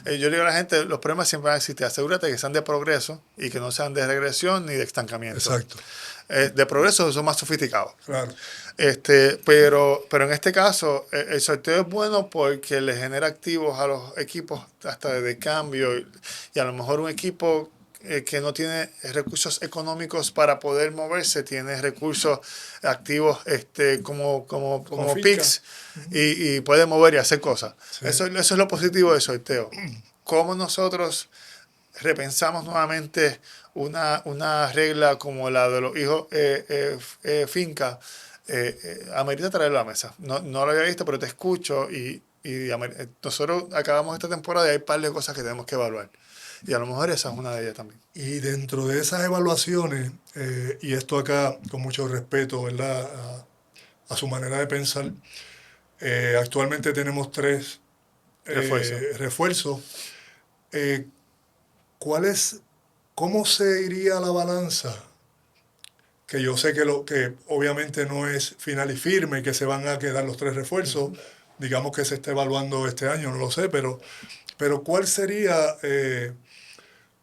Yo le digo a la gente, los problemas siempre van a existir. Asegúrate que sean de progreso y que no sean de regresión ni de estancamiento. Exacto. De progreso son más sofisticados. Claro. Pero en este caso, el sorteo es bueno porque le genera activos a los equipos hasta de cambio, y a lo mejor un equipo que no tiene recursos económicos para poder moverse, tiene recursos activos como finca. PICs, y puede mover y hacer cosas. Sí. Eso es lo positivo del sorteo. Cómo nosotros repensamos nuevamente una regla como la de los hijos finca, amerita traerlo a la mesa. No lo había visto, pero te escucho nosotros acabamos esta temporada y hay un par de cosas que tenemos que evaluar. Y a lo mejor esa es una de ellas también. Y dentro de esas evaluaciones, y esto acá con mucho respeto, ¿verdad? A su manera de pensar, actualmente tenemos 3 Refuerzo. refuerzos. ¿Cómo se iría la balanza? Que yo sé que obviamente no es final y firme, que se van a quedar los 3 refuerzos, digamos que se está evaluando este año, no lo sé, pero ¿cuál sería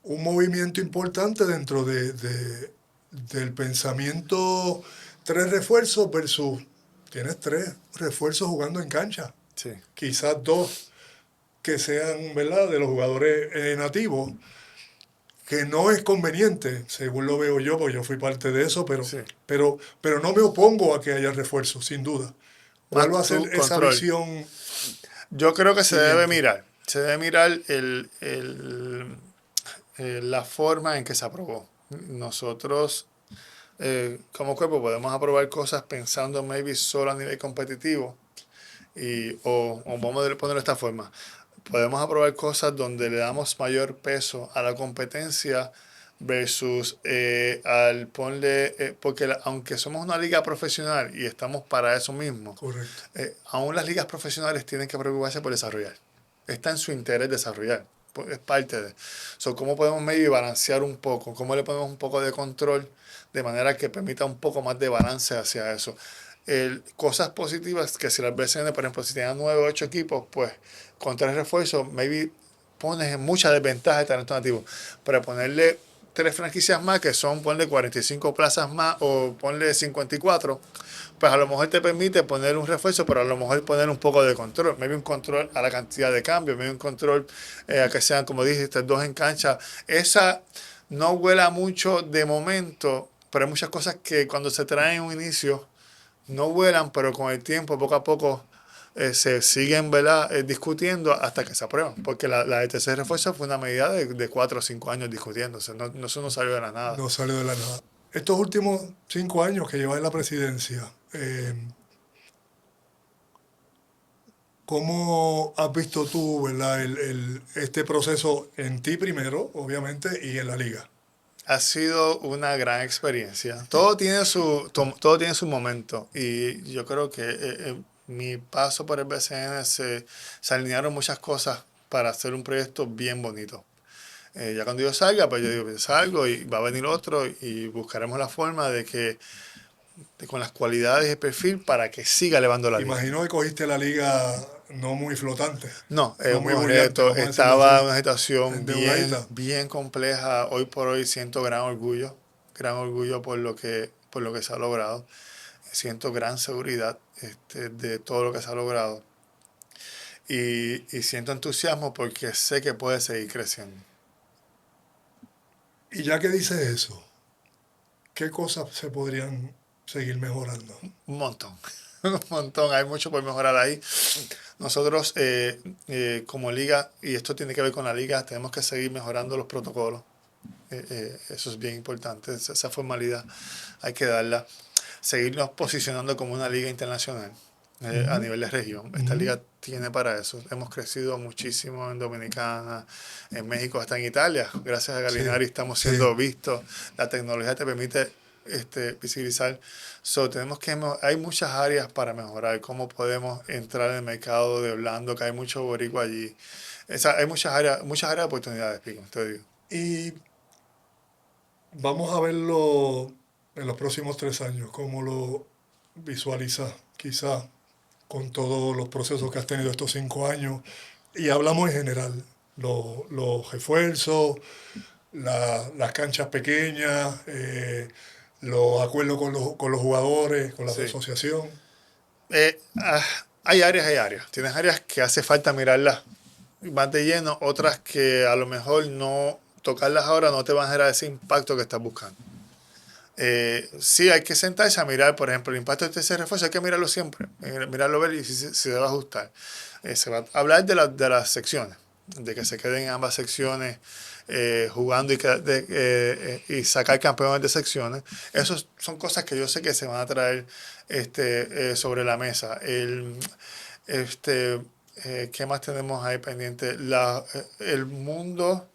un movimiento importante dentro del pensamiento 3 refuerzos versus tienes 3 refuerzos jugando en cancha? Sí. Quizás 2 que sean, ¿verdad?, de los jugadores nativos, que no es conveniente, según lo veo yo, porque yo fui parte de eso, Sí. pero no me opongo a que haya refuerzos, sin duda. ¿Cuál va a Más ser tu esa control. visión Yo creo que se debe siguiente? mirar. Se debe mirar la forma en que se aprobó. Nosotros, como cuerpo, podemos aprobar cosas pensando maybe solo a nivel competitivo, o vamos a ponerlo de esta forma. Podemos aprobar cosas donde le damos mayor peso a la competencia versus al ponle, porque aunque somos una liga profesional y estamos para eso mismo, Correcto. aún las ligas profesionales tienen que preocuparse por desarrollar. está en su interés desarrollar. Pues, es parte de. So, ¿cómo podemos medir y balancear un poco? ¿Cómo le ponemos un poco de control de manera que permita un poco más de balance hacia eso? Cosas positivas que si las BCN, por ejemplo, si tenían 9 o 8 equipos, pues con 3 refuerzos, maybe pones en mucha desventaja de talento nativo. Pero ponerle 3 franquicias más, que son, ponle 45 plazas más o ponle 54, pues a lo mejor te permite poner un refuerzo, pero a lo mejor poner un poco de control. Maybe un control a la cantidad de cambios, maybe un control a que sean, como dijiste, 2 en cancha. Esa no huela mucho de momento, pero hay muchas cosas que cuando se traen en un inicio no vuelan, pero con el tiempo, poco a poco, se siguen, ¿verdad?, discutiendo hasta que se aprueban. Porque la de tercer refuerzo fue una medida de 4 o 5 años discutiéndose. Eso no salió de la nada. No salió de la nada. Estos últimos 5 años que llevas en la presidencia, ¿cómo has visto tú, ¿verdad?, este proceso en ti primero, obviamente, y en la liga? Ha sido una gran experiencia. Todo tiene su momento. Y yo creo que mi paso por el BCN se alinearon muchas cosas para hacer un proyecto bien bonito. Ya cuando yo salga, pues yo digo, yo salgo y va a venir otro y buscaremos la forma de que con las cualidades y el perfil para que siga elevando la liga. Imagino que cogiste la liga no muy flotante. No, es No un muy buen bullante, reto. vamos a decirlo Estaba así. en una situación bien, Endeudadita. bien compleja. Hoy por hoy siento gran orgullo por lo que se ha logrado. Siento gran seguridad de todo lo que se ha logrado. Y siento entusiasmo porque sé que puede seguir creciendo. Y ya que dices eso, ¿qué cosas se podrían seguir mejorando? Un montón. Un montón. Hay mucho por mejorar ahí. Nosotros, como liga, y esto tiene que ver con la liga, tenemos que seguir mejorando los protocolos. Eso es bien importante. Esa formalidad hay que darla. Seguirnos posicionando como una liga internacional a nivel de región. Esta liga tiene para eso. Hemos crecido muchísimo en Dominicana, en México, hasta en Italia. Gracias a Galinari estamos siendo vistos. La tecnología te permite visibilizar. Hay muchas áreas para mejorar. Cómo podemos entrar en el mercado de Orlando, que hay mucho boricua allí. Hay muchas áreas de oportunidades, Pico, te digo. Y vamos a verlo en los próximos 3 años, cómo lo visualizas, quizás con todos los procesos que has tenido estos 5 años. Y hablamos en general, los refuerzos, las canchas pequeñas, los acuerdos con los jugadores, con la Sí. asociación. Hay áreas. Tienes áreas que hace falta mirarlas más de lleno, otras que a lo mejor no tocarlas ahora no te van a generar ese impacto que estás buscando. Sí, hay que sentarse a mirar, por ejemplo, el impacto de ese refuerzo, hay que mirarlo siempre, mirarlo, ver y si se va a ajustar. Se va a hablar de las secciones, de que se queden ambas secciones jugando y sacar campeones de secciones. Esas son cosas que yo sé que se van a traer sobre la mesa. ¿Qué más tenemos ahí pendiente? El mundo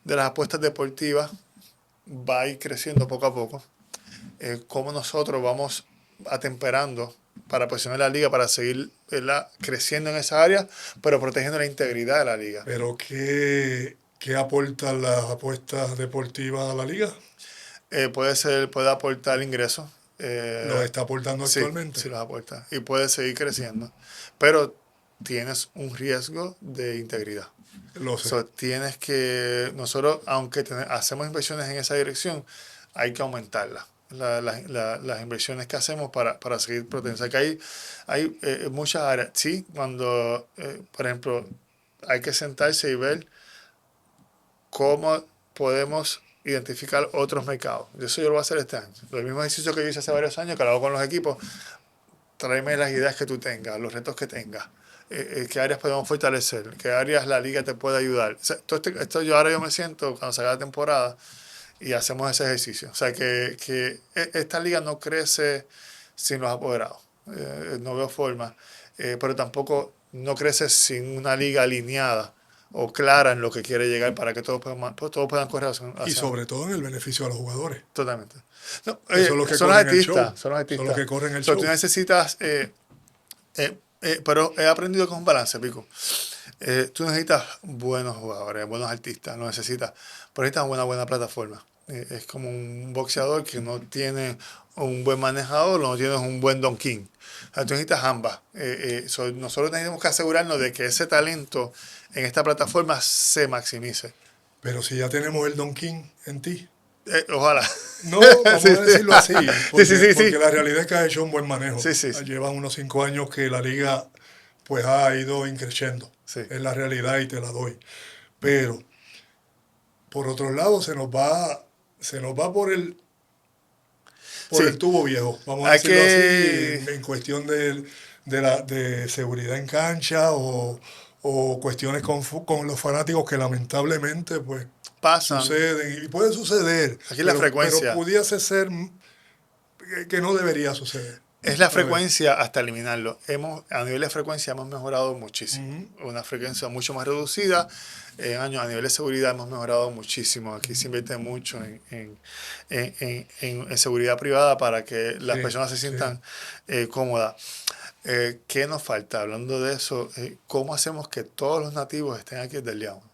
de las apuestas deportivas va a ir creciendo poco a poco. Cómo nosotros vamos atemperando para posicionar la liga para seguir creciendo en esa área, pero protegiendo la integridad de la liga. Pero ¿qué aportan las apuestas deportivas a la liga? Puede aportar ingresos. ¿Los está aportando actualmente? Sí, los aporta. Y puede seguir creciendo. Pero tienes un riesgo de integridad. Lo sé. Nosotros, aunque hacemos inversiones en esa dirección, hay que aumentarlas. Las inversiones que hacemos para seguir protegiendo. O sea, que hay muchas áreas. Sí, cuando, por ejemplo, hay que sentarse y ver cómo podemos identificar otros mercados. Eso yo lo voy a hacer este año. Los mismos ejercicios que yo hice hace varios años, que lo hago con los equipos. Tráeme las ideas que tú tengas, los retos que tengas. ¿Qué áreas podemos fortalecer? ¿Qué áreas la liga te puede ayudar? O sea, esto yo me siento cuando salga la temporada y hacemos ese ejercicio. O sea, que esta liga no crece sin los apoderados. No veo forma. Pero tampoco no crece sin una liga alineada o clara en lo que quiere llegar para que todos puedan correr hacia y sobre todo en el beneficio a los jugadores. Totalmente. No, son los que son los corren el show. artistas. Son los que corren el show. Tú necesitas... pero he aprendido con un balance, Pico. Tú necesitas buenos jugadores, buenos artistas, lo necesitas, pero necesitas una buena plataforma. Es como un boxeador que no tiene un buen manejador, no tiene un buen Don King. O sea, tú necesitas ambas. Nosotros tenemos que asegurarnos de que ese talento en esta plataforma se maximice. Pero si ya tenemos el Don King en ti. Ojalá. No, vamos Sí, a decirlo así, porque, sí. porque la realidad es que ha hecho un buen manejo. Sí. Llevan unos 5 años que la liga pues ha ido increciendo. Sí. Es la realidad y te la doy. Pero, por otro lado, se nos va por Sí. el tubo viejo, vamos a Hay decirlo que- así, en cuestión de seguridad en cancha o cuestiones con los fanáticos que lamentablemente pues Pasan. suceden y puede suceder. Aquí la frecuencia. Pero pudiese ser que no debería suceder. Es la A ver. frecuencia hasta eliminarlo. A nivel de frecuencia hemos mejorado muchísimo. Una frecuencia mucho más reducida. A nivel de seguridad hemos mejorado muchísimo. Aquí se invierte mucho en seguridad privada para que las Sí, personas se sientan cómodas. ¿Qué nos falta? Hablando de eso, ¿cómo hacemos que todos los nativos estén aquí desde el día 1?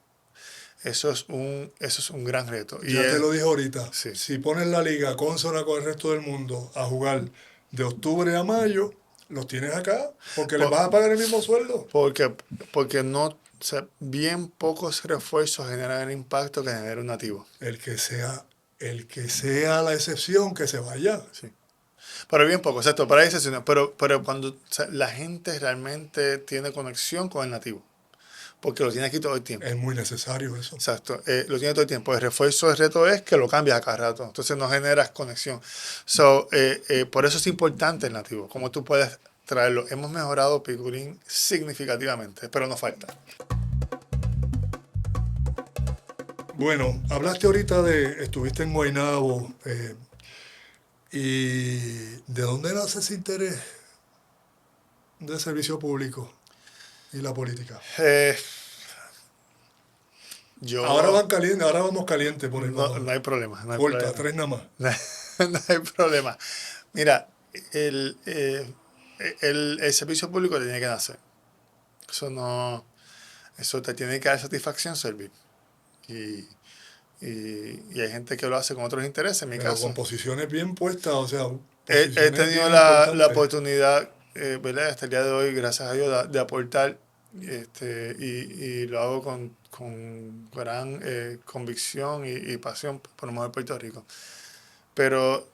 Eso es un gran reto. Ya te lo dije ahorita. Sí. Si pones la liga consona con el resto del mundo a jugar de octubre a mayo, los tienes acá porque les Por- vas a pagar el mismo sueldo. Porque no, o sea, bien pocos refuerzos generan el impacto que genera un nativo. El que sea la excepción, que se vaya. Sí. Pero bien poco, exacto, para excepciones. Pero cuando la gente realmente tiene conexión con el nativo, porque lo tiene aquí todo el tiempo. Es muy necesario eso. Exacto, lo tiene todo el tiempo. El refuerzo, el reto es que lo cambias a cada rato, entonces no generas conexión. Por eso es importante el nativo, cómo tú puedes traerlo. Hemos mejorado Piculín significativamente, pero nos falta. Bueno, hablaste ahorita estuviste en Guaynabo, y ¿de dónde nace ese interés del servicio público y la política? Ahora vamos calientes por el no hay problema. No hay Corta, problema. 3 nada más. No hay problema. Mira, el servicio público tiene que nacer. Eso te tiene que dar satisfacción servir. Y hay gente que lo hace con otros intereses, en mi Pero caso. con posiciones bien puestas, o sea, He posiciones tenido bien la importantes. oportunidad, ¿verdad? Hasta el día de hoy, gracias a Dios, de aportar, y lo hago con gran convicción y pasión por lo mejor de Puerto Rico. Pero,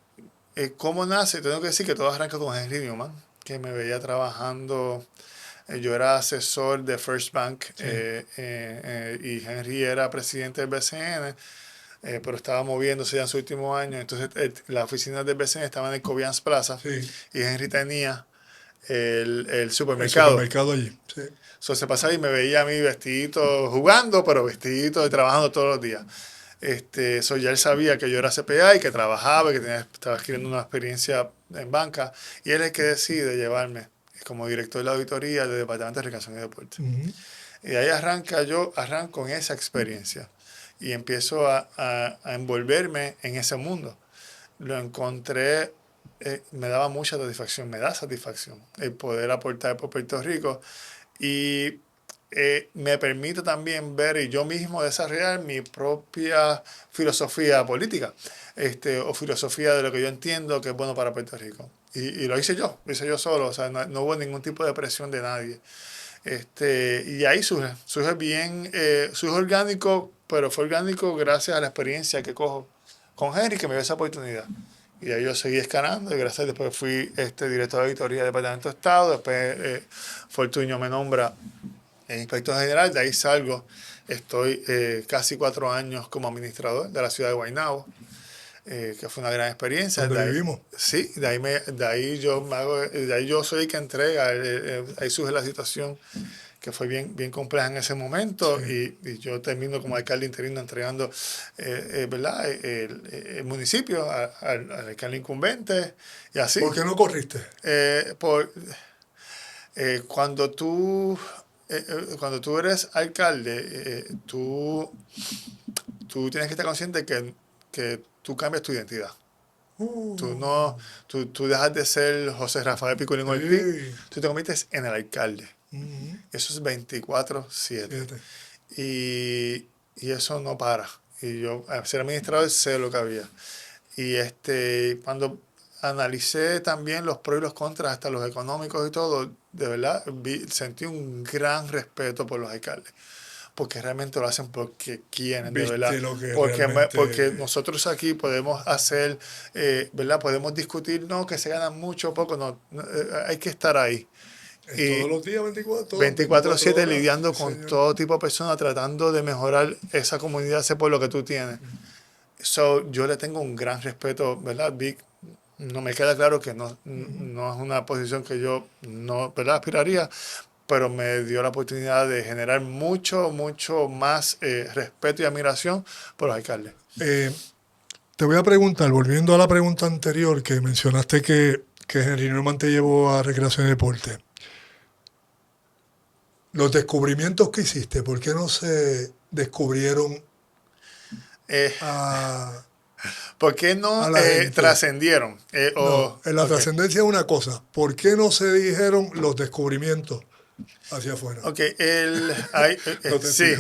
¿cómo nace? Tengo que decir que todo arranca con Henry Newman, que me veía trabajando. Yo era asesor de First Bank, Sí. y Henry era presidente del BCN. Pero estaba moviéndose ya en su último año. Entonces, las oficinas del BCN estaban en el Cobians Plaza, Sí. y Henry tenía el El supermercado. supermercado allí. Sí. So, se pasaba y me veía a mí vestidito jugando, pero vestidito y trabajando todos los días. Ya él sabía que yo era CPA y que trabajaba y que estaba adquiriendo una experiencia en banca. Y él es el que decide llevarme como director de la auditoría del Departamento de Recreación y Deporte. Ujú. Y ahí arranco en esa experiencia y empiezo a envolverme en ese mundo. Lo encontré, me daba mucha satisfacción, me da satisfacción el poder aportar por Puerto Rico, y me permite también ver y yo mismo desarrollar mi propia filosofía política, o filosofía de lo que yo entiendo que es bueno para Puerto Rico. Y lo hice yo solo, o sea, no hubo ningún tipo de presión de nadie. Y ahí surge bien, surge orgánico, pero fue orgánico gracias a la experiencia que cojo con Henry, que me dio esa oportunidad. Y ahí yo seguí escalando, y gracias, después fui director de auditoría del Departamento de Estado, después Fortunio me nombra inspector general, de ahí salgo, estoy casi 4 años como administrador de la ciudad de Guaynabo, que fue una gran experiencia. ¿Dónde De ahí- vivimos? Sí, de ahí yo soy el que entrega, ahí surge la situación que fue bien compleja en ese momento, Sí. y yo termino como alcalde interino entregando, ¿verdad? El municipio al alcalde incumbente, y así. ¿Por qué no corriste? Cuando tú eres alcalde, tú tienes que estar consciente que tú cambias tu identidad. Tú dejas de ser José Rafael Piculín Ortiz, Sí. tú te conviertes en el alcalde. Eso es 24/7. Y eso no para. Y yo, al ser administrador, sé lo que había. Y cuando analicé también los pros y los contras, hasta los económicos y todo, de verdad sentí un gran respeto por los alcaldes. Porque realmente lo hacen porque quieren, de verdad. Porque nosotros aquí podemos hacer, ¿verdad? Podemos discutir, no, que se ganan mucho o poco, no, hay que estar ahí. Y todos los días, 24/7 lidiando con todo tipo de personas, tratando de mejorar esa comunidad, ese pueblo que tú tienes. Yo le tengo un gran respeto, ¿verdad, Vic? No me queda claro que no es una posición que yo no, ¿verdad?, aspiraría, pero me dio la oportunidad de generar mucho más respeto y admiración por los alcaldes. Te voy a preguntar, volviendo a la pregunta anterior, que mencionaste que Henry Norman te llevó a Recreación y Deporte. Los descubrimientos que hiciste, ¿por qué no se descubrieron ¿Por qué no trascendieron? La trascendencia es una cosa. ¿Por qué no se dijeron los descubrimientos hacia afuera? Sí.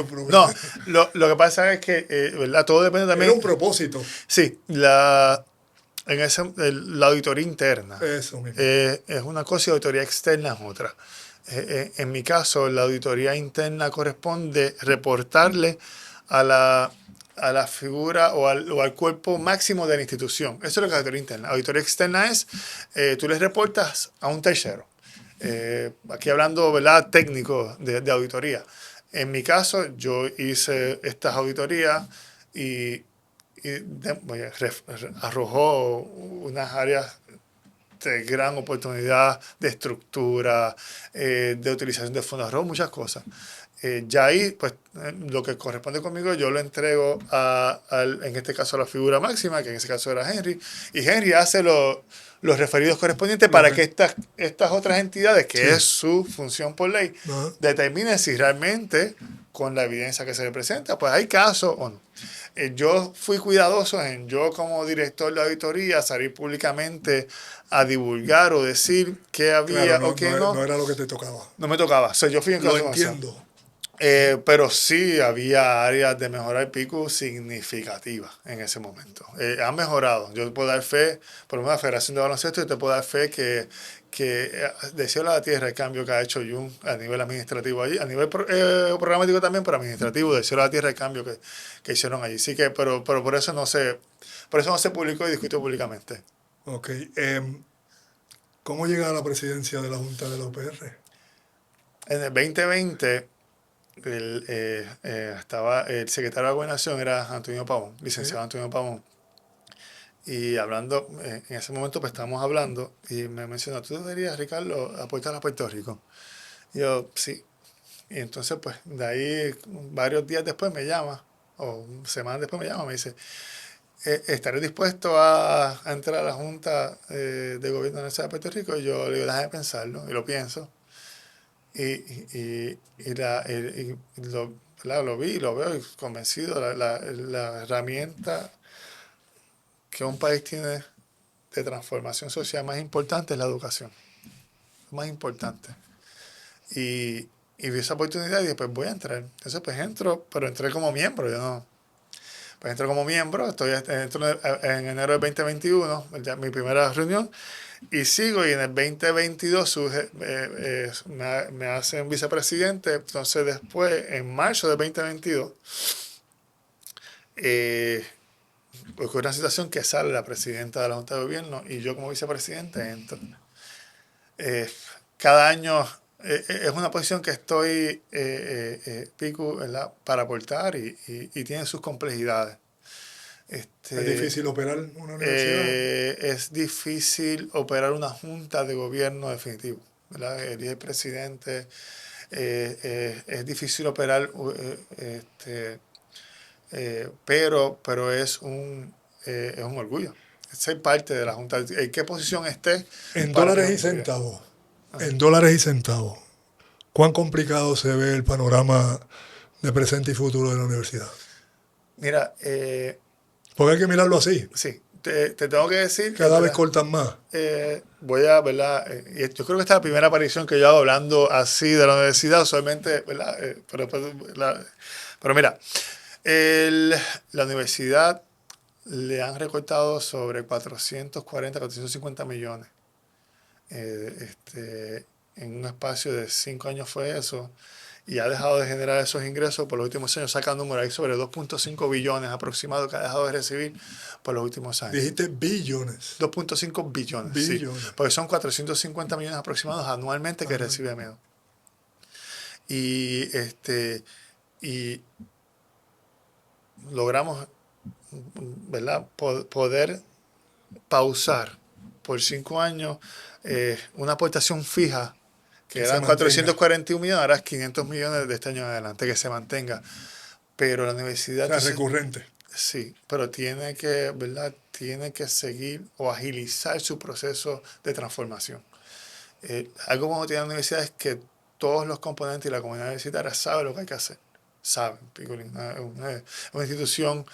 No, lo que pasa es que, ¿verdad? Todo depende también. Era un propósito. Sí, la auditoría interna Eso mismo. es una cosa y la auditoría externa es otra. En mi caso, la auditoría interna corresponde reportarle a la figura o al cuerpo máximo de la institución. Eso es lo que es la auditoría interna. La auditoría externa es, tú les reportas a un tercero. Aquí hablando, ¿verdad?, técnico de auditoría. En mi caso, yo hice estas auditorías y arrojó unas áreas de gran oportunidad de estructura, de utilización de fondos, arrojó muchas cosas. Ya ahí, pues, lo que corresponde conmigo, yo lo entrego en este caso a la figura máxima, que en ese caso era Henry, y Henry hace los referidos correspondientes para que estas otras entidades, que es su función por ley, determinen si realmente, con la evidencia que se le presenta, pues hay caso o no. Yo fui cuidadoso en yo como director de auditoría salir públicamente a divulgar o decir qué había o qué no. No era lo que te tocaba. No me tocaba. Yo fui en Lo entiendo. Pero sí había áreas de mejorar pico significativas en ese momento. Han mejorado. Yo te puedo dar fe, por lo menos la Federación de Baloncesto, yo te puedo dar fe que de cielo a la tierra el cambio que ha hecho Jun a nivel administrativo allí, a nivel programático también, pero administrativo, de cielo a la tierra el cambio que hicieron allí. Sí que, pero por eso no se publicó y discutió públicamente. Ok. ¿Cómo llega a la presidencia de la Junta de la UPR? En el 2020 estaba el secretario de Gobernación, era Antonio Pavón, licenciado Antonio Pavón. Y hablando, en ese momento pues estábamos hablando y me mencionó, tú deberías, Ricardo, aportar a Puerto Rico. Y yo, sí. Y entonces pues de ahí varios días después me llama, o semanas después me llama, me dice, ¿estaré dispuesto a entrar a la Junta de Gobierno de la Universidad de Puerto Rico? Y yo le digo, déjame pensarlo, y lo pienso. Lo vi, lo veo y convencido, la herramienta que un país tiene de transformación social más importante es la educación. Más importante. Y vi esa oportunidad y dije, pues voy a entrar. Entonces, pues entro, pero entré como miembro, yo no. Pues entro como miembro, entro en enero del 2021, mi primera reunión, y sigo, y en el 2022 surge, me hacen vicepresidente. Entonces después, en marzo del 2022, ocurre una situación que sale la presidenta de la Junta de Gobierno y yo como vicepresidente entro. Cada año es una posición que estoy pico, ¿verdad?, para aportar y tiene sus complejidades. ¿Es difícil operar una universidad? Es difícil operar una junta de gobierno definitivo, ¿verdad? Elige el presidente. Es difícil operar, pero es un orgullo ser parte de la junta. ¿En qué posición esté? En dólares y centavos. En dólares y centavos. ¿Cuán complicado se ve el panorama de presente y futuro de la universidad? Mira, porque hay que mirarlo así. Sí, te tengo que decir que, Cada vez ¿verdad? cortan más. Voy a, ¿verdad? Y yo creo que esta es la primera aparición que yo hago hablando así de la universidad, usualmente, ¿verdad? Pero mira, la universidad le han recortado sobre 450 millones. En un espacio de 5 años fue eso, y ha dejado de generar esos ingresos por los últimos años. Saca un número ahí sobre 2.5 billones aproximado que ha dejado de recibir por los últimos años. Dijiste billones. 2.5 billones, Billones. sí, porque son 450 millones aproximados anualmente que recibe MEO. Y logramos, ¿verdad?, poder pausar por 5 años una aportación fija que Que se eran mantenga. 441 millones, ahora es 500 millones de este año en adelante, que se mantenga. Pero la universidad... O sea, entonces, recurrente. sí, pero tiene que, ¿verdad?, tiene que seguir o agilizar su proceso de transformación. Algo bueno que tiene la universidad es que todos los componentes y la comunidad universitaria saben lo que hay que hacer. Saben, Picolín. Una institución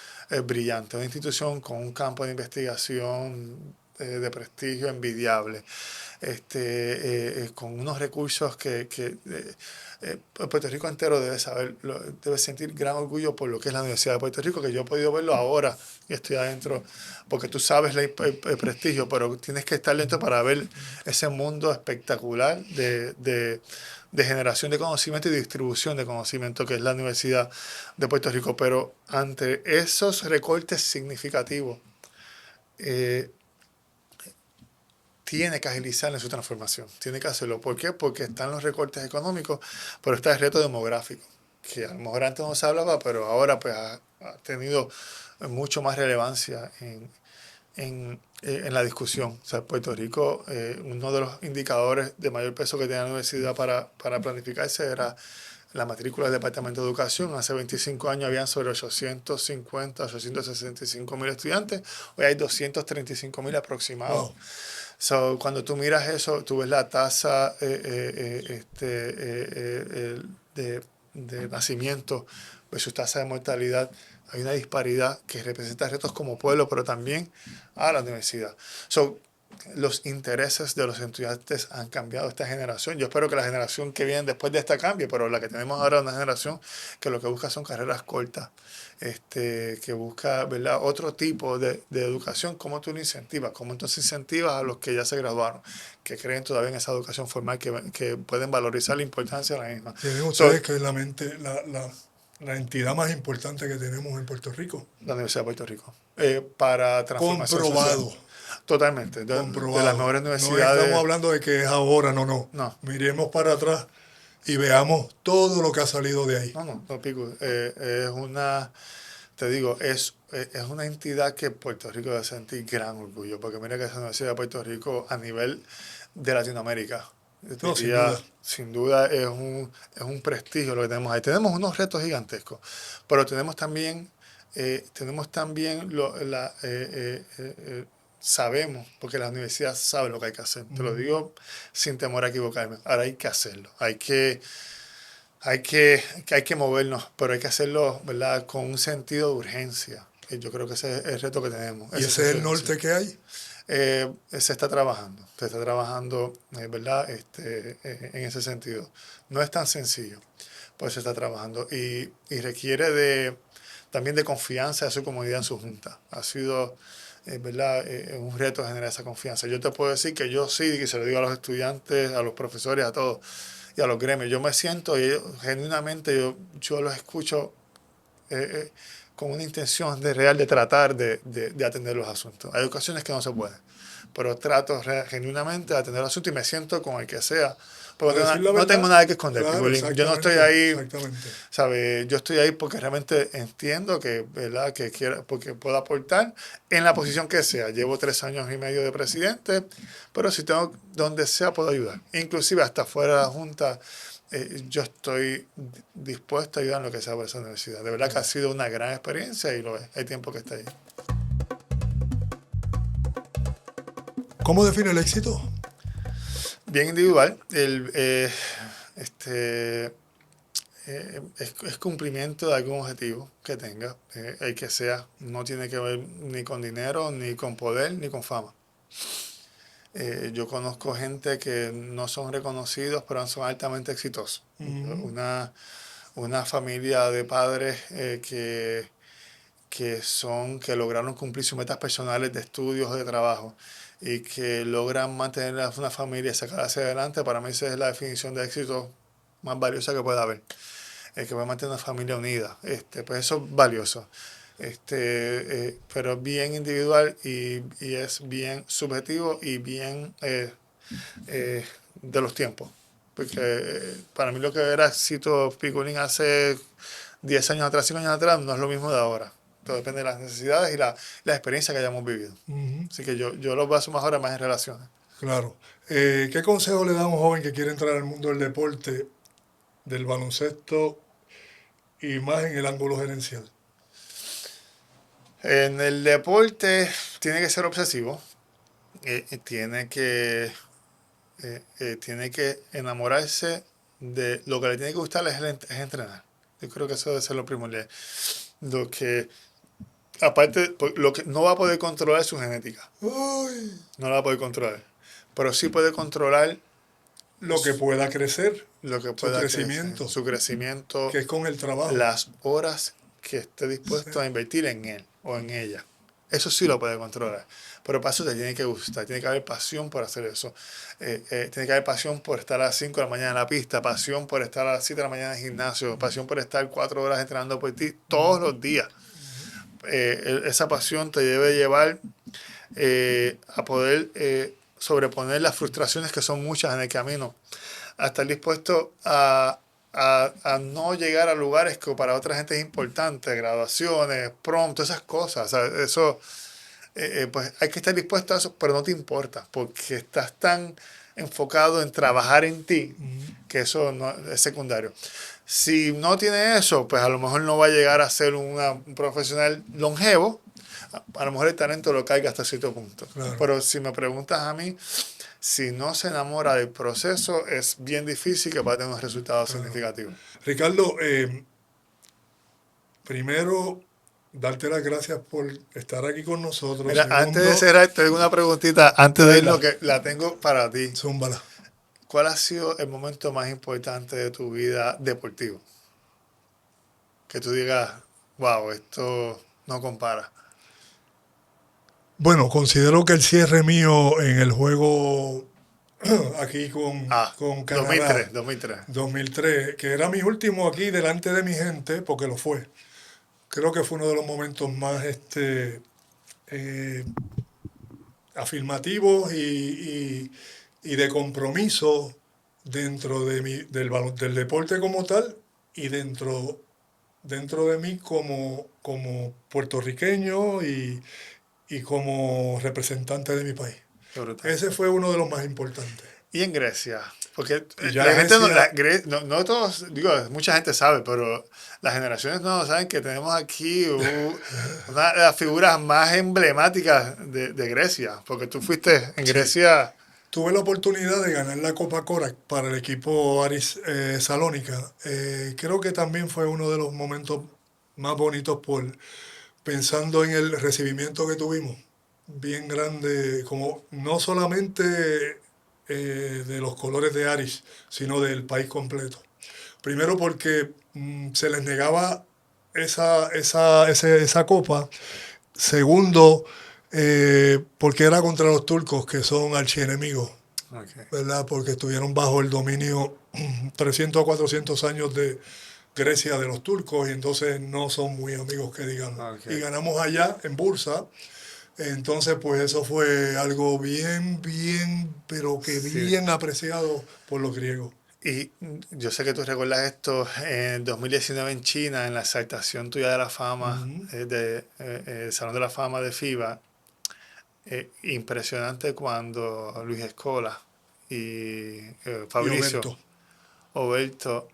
brillante, una institución con un campo de investigación de prestigio envidiable, con unos recursos que Puerto Rico entero debe saber, debe sentir gran orgullo por lo que es la Universidad de Puerto Rico, que yo he podido verlo ahora y estoy adentro, porque tú sabes el prestigio, pero tienes que estar dentro para ver ese mundo espectacular de generación de conocimiento y distribución de conocimiento que es la Universidad de Puerto Rico. Pero ante esos recortes significativos, tiene que agilizar en su transformación, tiene que hacerlo. ¿Por qué? Porque están los recortes económicos, pero está el reto demográfico, que a lo mejor antes no se hablaba, pero ahora pues ha tenido mucho más relevancia en la discusión. O sea, Puerto Rico, uno de los indicadores de mayor peso que tenía la universidad para planificarse era la matrícula del Departamento de Educación. Hace 25 años habían sobre 850, 865 mil estudiantes, hoy hay 235 mil aproximados. Wow. So, cuando tú miras eso, tú ves la tasa de nacimiento versus tasa de mortalidad. Hay una disparidad que representa retos como pueblo, pero también a la universidad. So, los intereses de los estudiantes han cambiado esta generación. Yo espero que la generación que viene después de esta cambie, pero la que tenemos ahora es una generación que lo que busca son carreras cortas, que busca, ¿verdad?, otro tipo de educación. ¿Cómo tú lo incentivas? ¿Cómo entonces incentivas a los que ya se graduaron, que creen todavía en esa educación formal, que pueden valorizar la importancia de la misma? Tienen ustedes que es la entidad más importante que tenemos en Puerto Rico. La Universidad de Puerto Rico. Para transformación Comprobado. social. Totalmente. De Comprobado. las mejores No universidades. estamos hablando de que es ahora, no. Miremos para atrás y veamos todo lo que ha salido de ahí. No, Pico. Es una, te digo, es una entidad que Puerto Rico debe sentir gran orgullo, porque mira que esa Universidad de Puerto Rico a nivel de Latinoamérica, No, sin duda. sin duda es un prestigio lo que tenemos ahí. Tenemos unos retos gigantescos, pero tenemos también sabemos, porque la universidad sabe lo que hay que hacer. Te lo digo sin temor a equivocarme. Ahora hay que hacerlo. Hay que movernos, pero hay que hacerlo, ¿verdad?, con un sentido de urgencia. Yo creo que ese es el reto que tenemos. ¿Y ese es el norte que hay? Se está trabajando, ¿verdad?, en ese sentido. No es tan sencillo, pues se está trabajando y requiere también de confianza de su comunidad en su junta. Ha sido, ¿verdad?, un reto generar esa confianza. Yo te puedo decir que yo sí, que se lo digo a los estudiantes, a los profesores, a todos y a los gremios. Yo me siento, y genuinamente, yo los escucho con una intención real de tratar de atender los asuntos. Hay ocasiones que no se puede, pero trato genuinamente de atender los asuntos y me siento con el que sea. Porque no tengo nada que esconder. Claro, yo no estoy ahí, exactamente. ¿sabe? Yo estoy ahí porque realmente entiendo que, ¿verdad?, que porque puedo aportar en la posición que sea. Llevo 3 años y medio de presidente, pero si tengo, donde sea, puedo ayudar. Inclusive hasta fuera de la Junta, yo estoy dispuesto a ayudar en lo que sea por esa universidad. De verdad que ha sido una gran experiencia y lo es. Hay tiempo que está ahí. ¿Cómo define el éxito? es cumplimiento de algún objetivo que tenga, el que sea. No tiene que ver ni con dinero, ni con poder, ni con fama. Yo conozco gente que no son reconocidos, pero son altamente exitosos. Una familia de padres que lograron cumplir sus metas personales de estudios o de trabajo y que logran mantener a una familia y sacar hacia adelante, para mí esa es la definición de éxito más valiosa que pueda haber. El que va a mantener una familia unida. Pues eso es valioso. Pero es bien individual y es bien subjetivo y bien de los tiempos. Porque para mí lo que era éxito Piculín hace 10 años atrás, 5 años atrás, no es lo mismo de ahora. Todo depende de las necesidades y la experiencia que hayamos vivido. Así que yo lo baso más ahora más en relaciones. Claro. ¿Qué consejo le da a un joven que quiere entrar al mundo del deporte, del baloncesto y más en el ángulo gerencial? En el deporte tiene que ser obsesivo. Tiene que enamorarse de lo que le tiene que gustar es entrenar. Yo creo que eso debe ser lo primordial. Lo que, aparte, lo que no va a poder controlar es su genética. Ay, No la va a poder controlar. Pero sí puede controlar lo que pueda crecer, lo que su pueda crecimiento, crecer, su crecimiento, que es con el trabajo. las horas que esté dispuesto a invertir en él o en ella. Eso sí lo puede controlar. Pero para eso te tiene que gustar, tiene que haber pasión por hacer eso. Tiene que haber pasión por estar a las 5 de la mañana en la pista, pasión por estar a las 7 de la mañana en el gimnasio, pasión por estar 4 horas entrenando por ti todos los días. Esa pasión te debe llevar a poder sobreponer las frustraciones que son muchas en el camino, a estar dispuesto a no llegar a lugares que para otra gente es importante, graduaciones, prom, todas esas cosas. O sea, eso, pues hay que estar dispuesto a eso, pero no te importa, porque estás tan enfocado en trabajar en ti que eso no, es secundario. Si no tiene eso, pues a lo mejor no va a llegar a ser un profesional longevo. A lo mejor el talento lo caiga hasta cierto punto. Claro. Pero si me preguntas a mí, si no se enamora del proceso, es bien difícil que pueda tener unos resultados significativos. Ricardo, primero, darte las gracias por estar aquí con nosotros. Mira, Segundo, antes de cerrar, tengo una preguntita, antes de Tráela. lo que la tengo para ti. zúmbala. ¿Cuál ha sido el momento más importante de tu vida deportivo? Que tú digas, wow, esto no compara. Bueno, considero que el cierre mío en el juego aquí con Canadá 2003, que era mi último aquí delante de mi gente, porque lo fue. Creo que fue uno de los momentos más afirmativos y de compromiso dentro de del deporte como tal y dentro de mí como puertorriqueño y como representante de mi país. Qué brutal. Ese fue uno de los más importantes. Y en Grecia, porque Y ya la gente Grecia- no todos, digo, mucha gente sabe, pero las generaciones no saben que tenemos aquí una de las figuras más emblemáticas de Grecia, porque tú fuiste en Grecia. Tuve la oportunidad de ganar la Copa Korak para el equipo Aris Salónica. Creo que también fue uno de los momentos más bonitos pensando en el recibimiento que tuvimos. Bien grande, como no solamente de los colores de Aris, sino del país completo. Primero porque se les negaba esa copa. Segundo, porque era contra los turcos, que son archienemigos, Okay. ¿verdad? Porque estuvieron bajo el dominio 300 a 400 años de Grecia de los turcos y entonces no son muy amigos que digamos. Okay. Y ganamos allá en Bursa. Entonces, pues eso fue algo bien, pero que Sí. bien apreciado por los griegos. Y yo sé que tú recuerdas esto en 2019 en China, en la exaltación tuya de la fama, el Salón de la Fama de FIBA. Impresionante cuando Luis Escola y Fabricio Y Oberto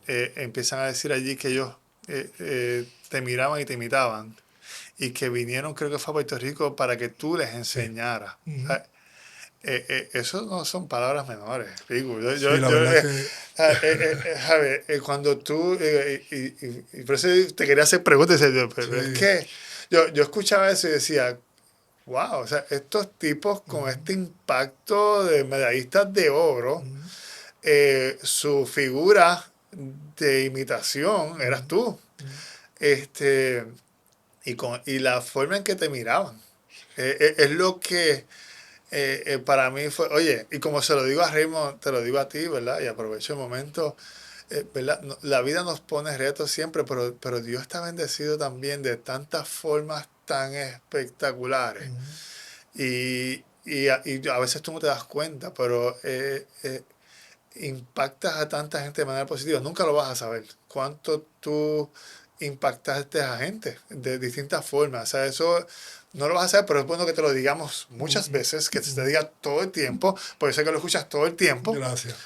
empiezan a decir allí que ellos te miraban y te imitaban y que vinieron, creo que fue a Puerto Rico, para que tú les enseñaras. Eso no son palabras menores, Pico. Sí, la verdad que Javier, cuando tú, y por eso te quería hacer preguntas, pero es sí, que yo escuchaba eso y decía, wow, o sea, estos tipos con este impacto de medallistas de oro, su figura de imitación eras tú. Este, y la forma en que te miraban. Es lo que para mí fue, oye, y como se lo digo a Raymond, te lo digo a ti, ¿verdad? Y aprovecho el momento, ¿verdad? La vida nos pone retos siempre, pero Dios está bendecido también de tantas formas tan espectaculares. Y a veces tú no te das cuenta, pero impactas a tanta gente de manera positiva. Nunca lo vas a saber. Cuánto tú impactaste a gente de distintas formas. O sea, eso no lo vas a saber, pero es bueno que te lo digamos muchas veces, que se te diga todo el tiempo, porque sé que lo escuchas todo el tiempo, gracias.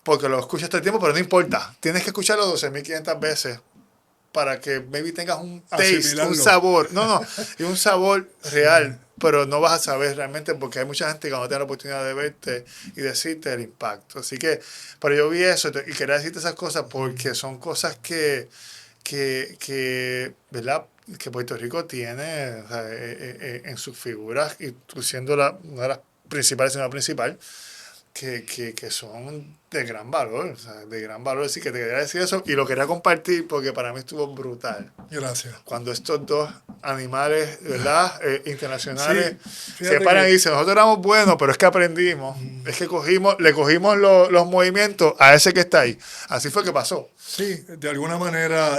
porque lo escuchas todo el tiempo, pero no importa. Tienes que escucharlo 12.500 veces para que maybe tengas un taste, Asimilarlo. un sabor. No, y un sabor real, pero no vas a saber realmente porque hay mucha gente que no tiene la oportunidad de verte y decirte el impacto. Así que, pero yo vi eso y quería decirte esas cosas porque son cosas que ¿verdad? Que Puerto Rico tiene, o sea, en sus figuras, y tú siendo una de las principales, sino la principal, que son de gran valor, o sea, de gran valor. Así que te quería decir eso y lo quería compartir porque para mí estuvo brutal. Gracias. Cuando estos dos animales, ¿verdad? Internacionales Sí, se fíjate paran y que dicen, nosotros éramos buenos, pero es que aprendimos, es que le cogimos los movimientos a ese que está ahí. Así fue que pasó. sí, de alguna manera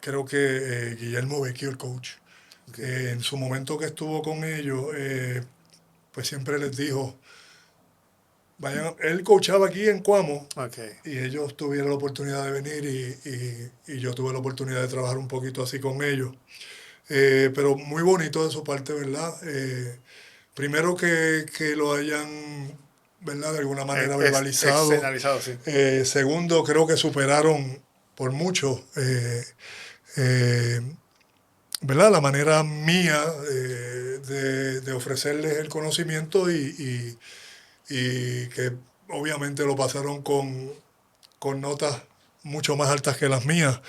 creo que Guillermo Vecchio, el coach, en su momento que estuvo con ellos, pues siempre les dijo, vayan, él coachaba aquí en Cuamo Okay. y ellos tuvieron la oportunidad de venir y yo tuve la oportunidad de trabajar un poquito así con ellos. Pero muy bonito de su parte, ¿verdad? Primero que lo hayan, ¿verdad? De alguna manera verbalizado. Externalizado, sí. Segundo, creo que superaron por mucho, eh, ¿verdad? La manera mía de ofrecerles el conocimiento y que obviamente lo pasaron con notas mucho más altas que las mías,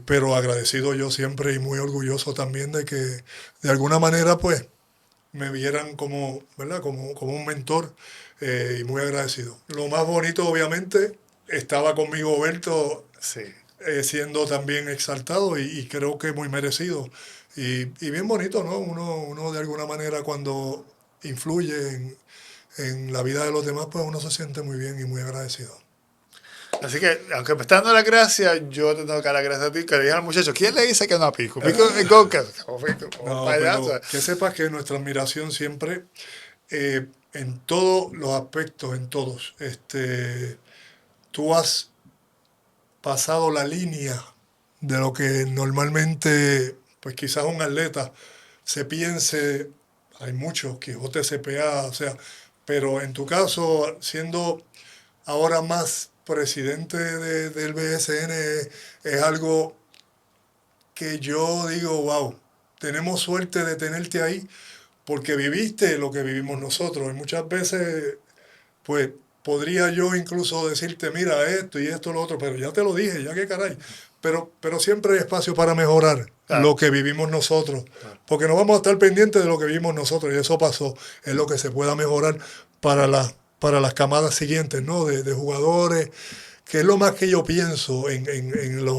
pero agradecido yo siempre y muy orgulloso también de que de alguna manera pues me vieran como, ¿verdad? Como un mentor y muy agradecido. Lo más bonito obviamente estaba conmigo Berto Sí. siendo también exaltado y creo que muy merecido. Y bien bonito, ¿no? Uno de alguna manera cuando influye en la vida de los demás, pues uno se siente muy bien y muy agradecido. Así que, aunque me está dando la gracia, yo te tengo que dar la gracia a ti, que le dije al muchacho, ¿quién le dice que no a Pico? Pico es Goka. No, pero que sepas que nuestra admiración siempre, en todos los aspectos, en todos, tú has pasado la línea de lo que normalmente, pues quizás un atleta se piense, hay muchos, Quijote CPA, o sea, pero en tu caso, siendo ahora más presidente del BSN, es algo que yo digo, wow, tenemos suerte de tenerte ahí porque viviste lo que vivimos nosotros. Y muchas veces, pues, podría yo incluso decirte, mira, esto y esto, lo otro, pero ya te lo dije, ya que caray. Pero siempre hay espacio para mejorar Claro. lo que vivimos nosotros, porque no vamos a estar pendientes de lo que vivimos nosotros, y eso pasó, es lo que se pueda mejorar para las camadas siguientes, ¿no? De jugadores, que es lo más que yo pienso en los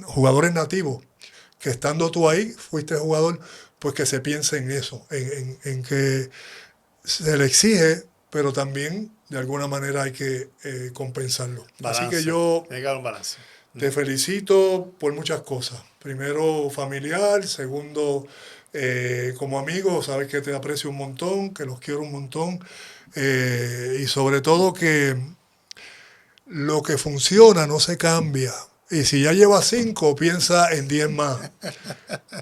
jugadores nativos, que estando tú ahí, fuiste jugador, pues que se piense en eso, en que se le exige, pero también de alguna manera hay que compensarlo. Balance. Así que yo Tiene que haber un balance. te felicito por muchas cosas. Primero, familiar. Segundo, como amigo, sabes que te aprecio un montón, que los quiero un montón. Y sobre todo que lo que funciona no se cambia. Y si ya llevas 5, piensa en 10 más.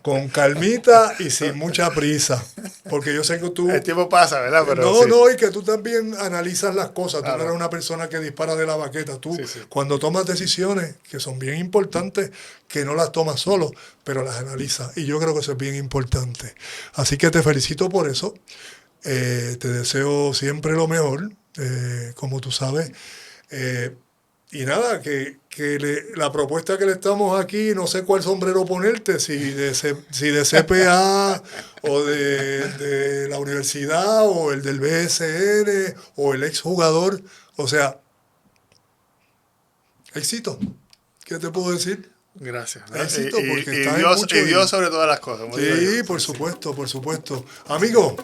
Con calmita y sin mucha prisa. Porque yo sé que tú... El tiempo pasa, ¿verdad? Pero No, sí. no, y que tú también analizas las cosas. Claro. Tú no eres una persona que dispara de la baqueta. Tú, Sí. cuando tomas decisiones que son bien importantes, que no las tomas solo, pero las analizas. Y yo creo que eso es bien importante. Así que te felicito por eso. Te deseo siempre lo mejor, como tú sabes. Y nada, la propuesta que le estamos aquí, no sé cuál sombrero ponerte, si de CPA o de la universidad o el del BSN o el exjugador. O sea, éxito. ¿Qué te puedo decir? Gracias. Éxito, porque y estás en Dios, mucho y Dios sobre todas las cosas. como digo Sí, yo. por supuesto, por supuesto. Amigo,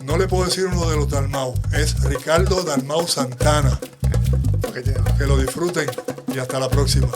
no le puedo decir uno de los Dalmau, es Ricardo Dalmau Santana. Ok, tío. Que lo disfruten y hasta la próxima.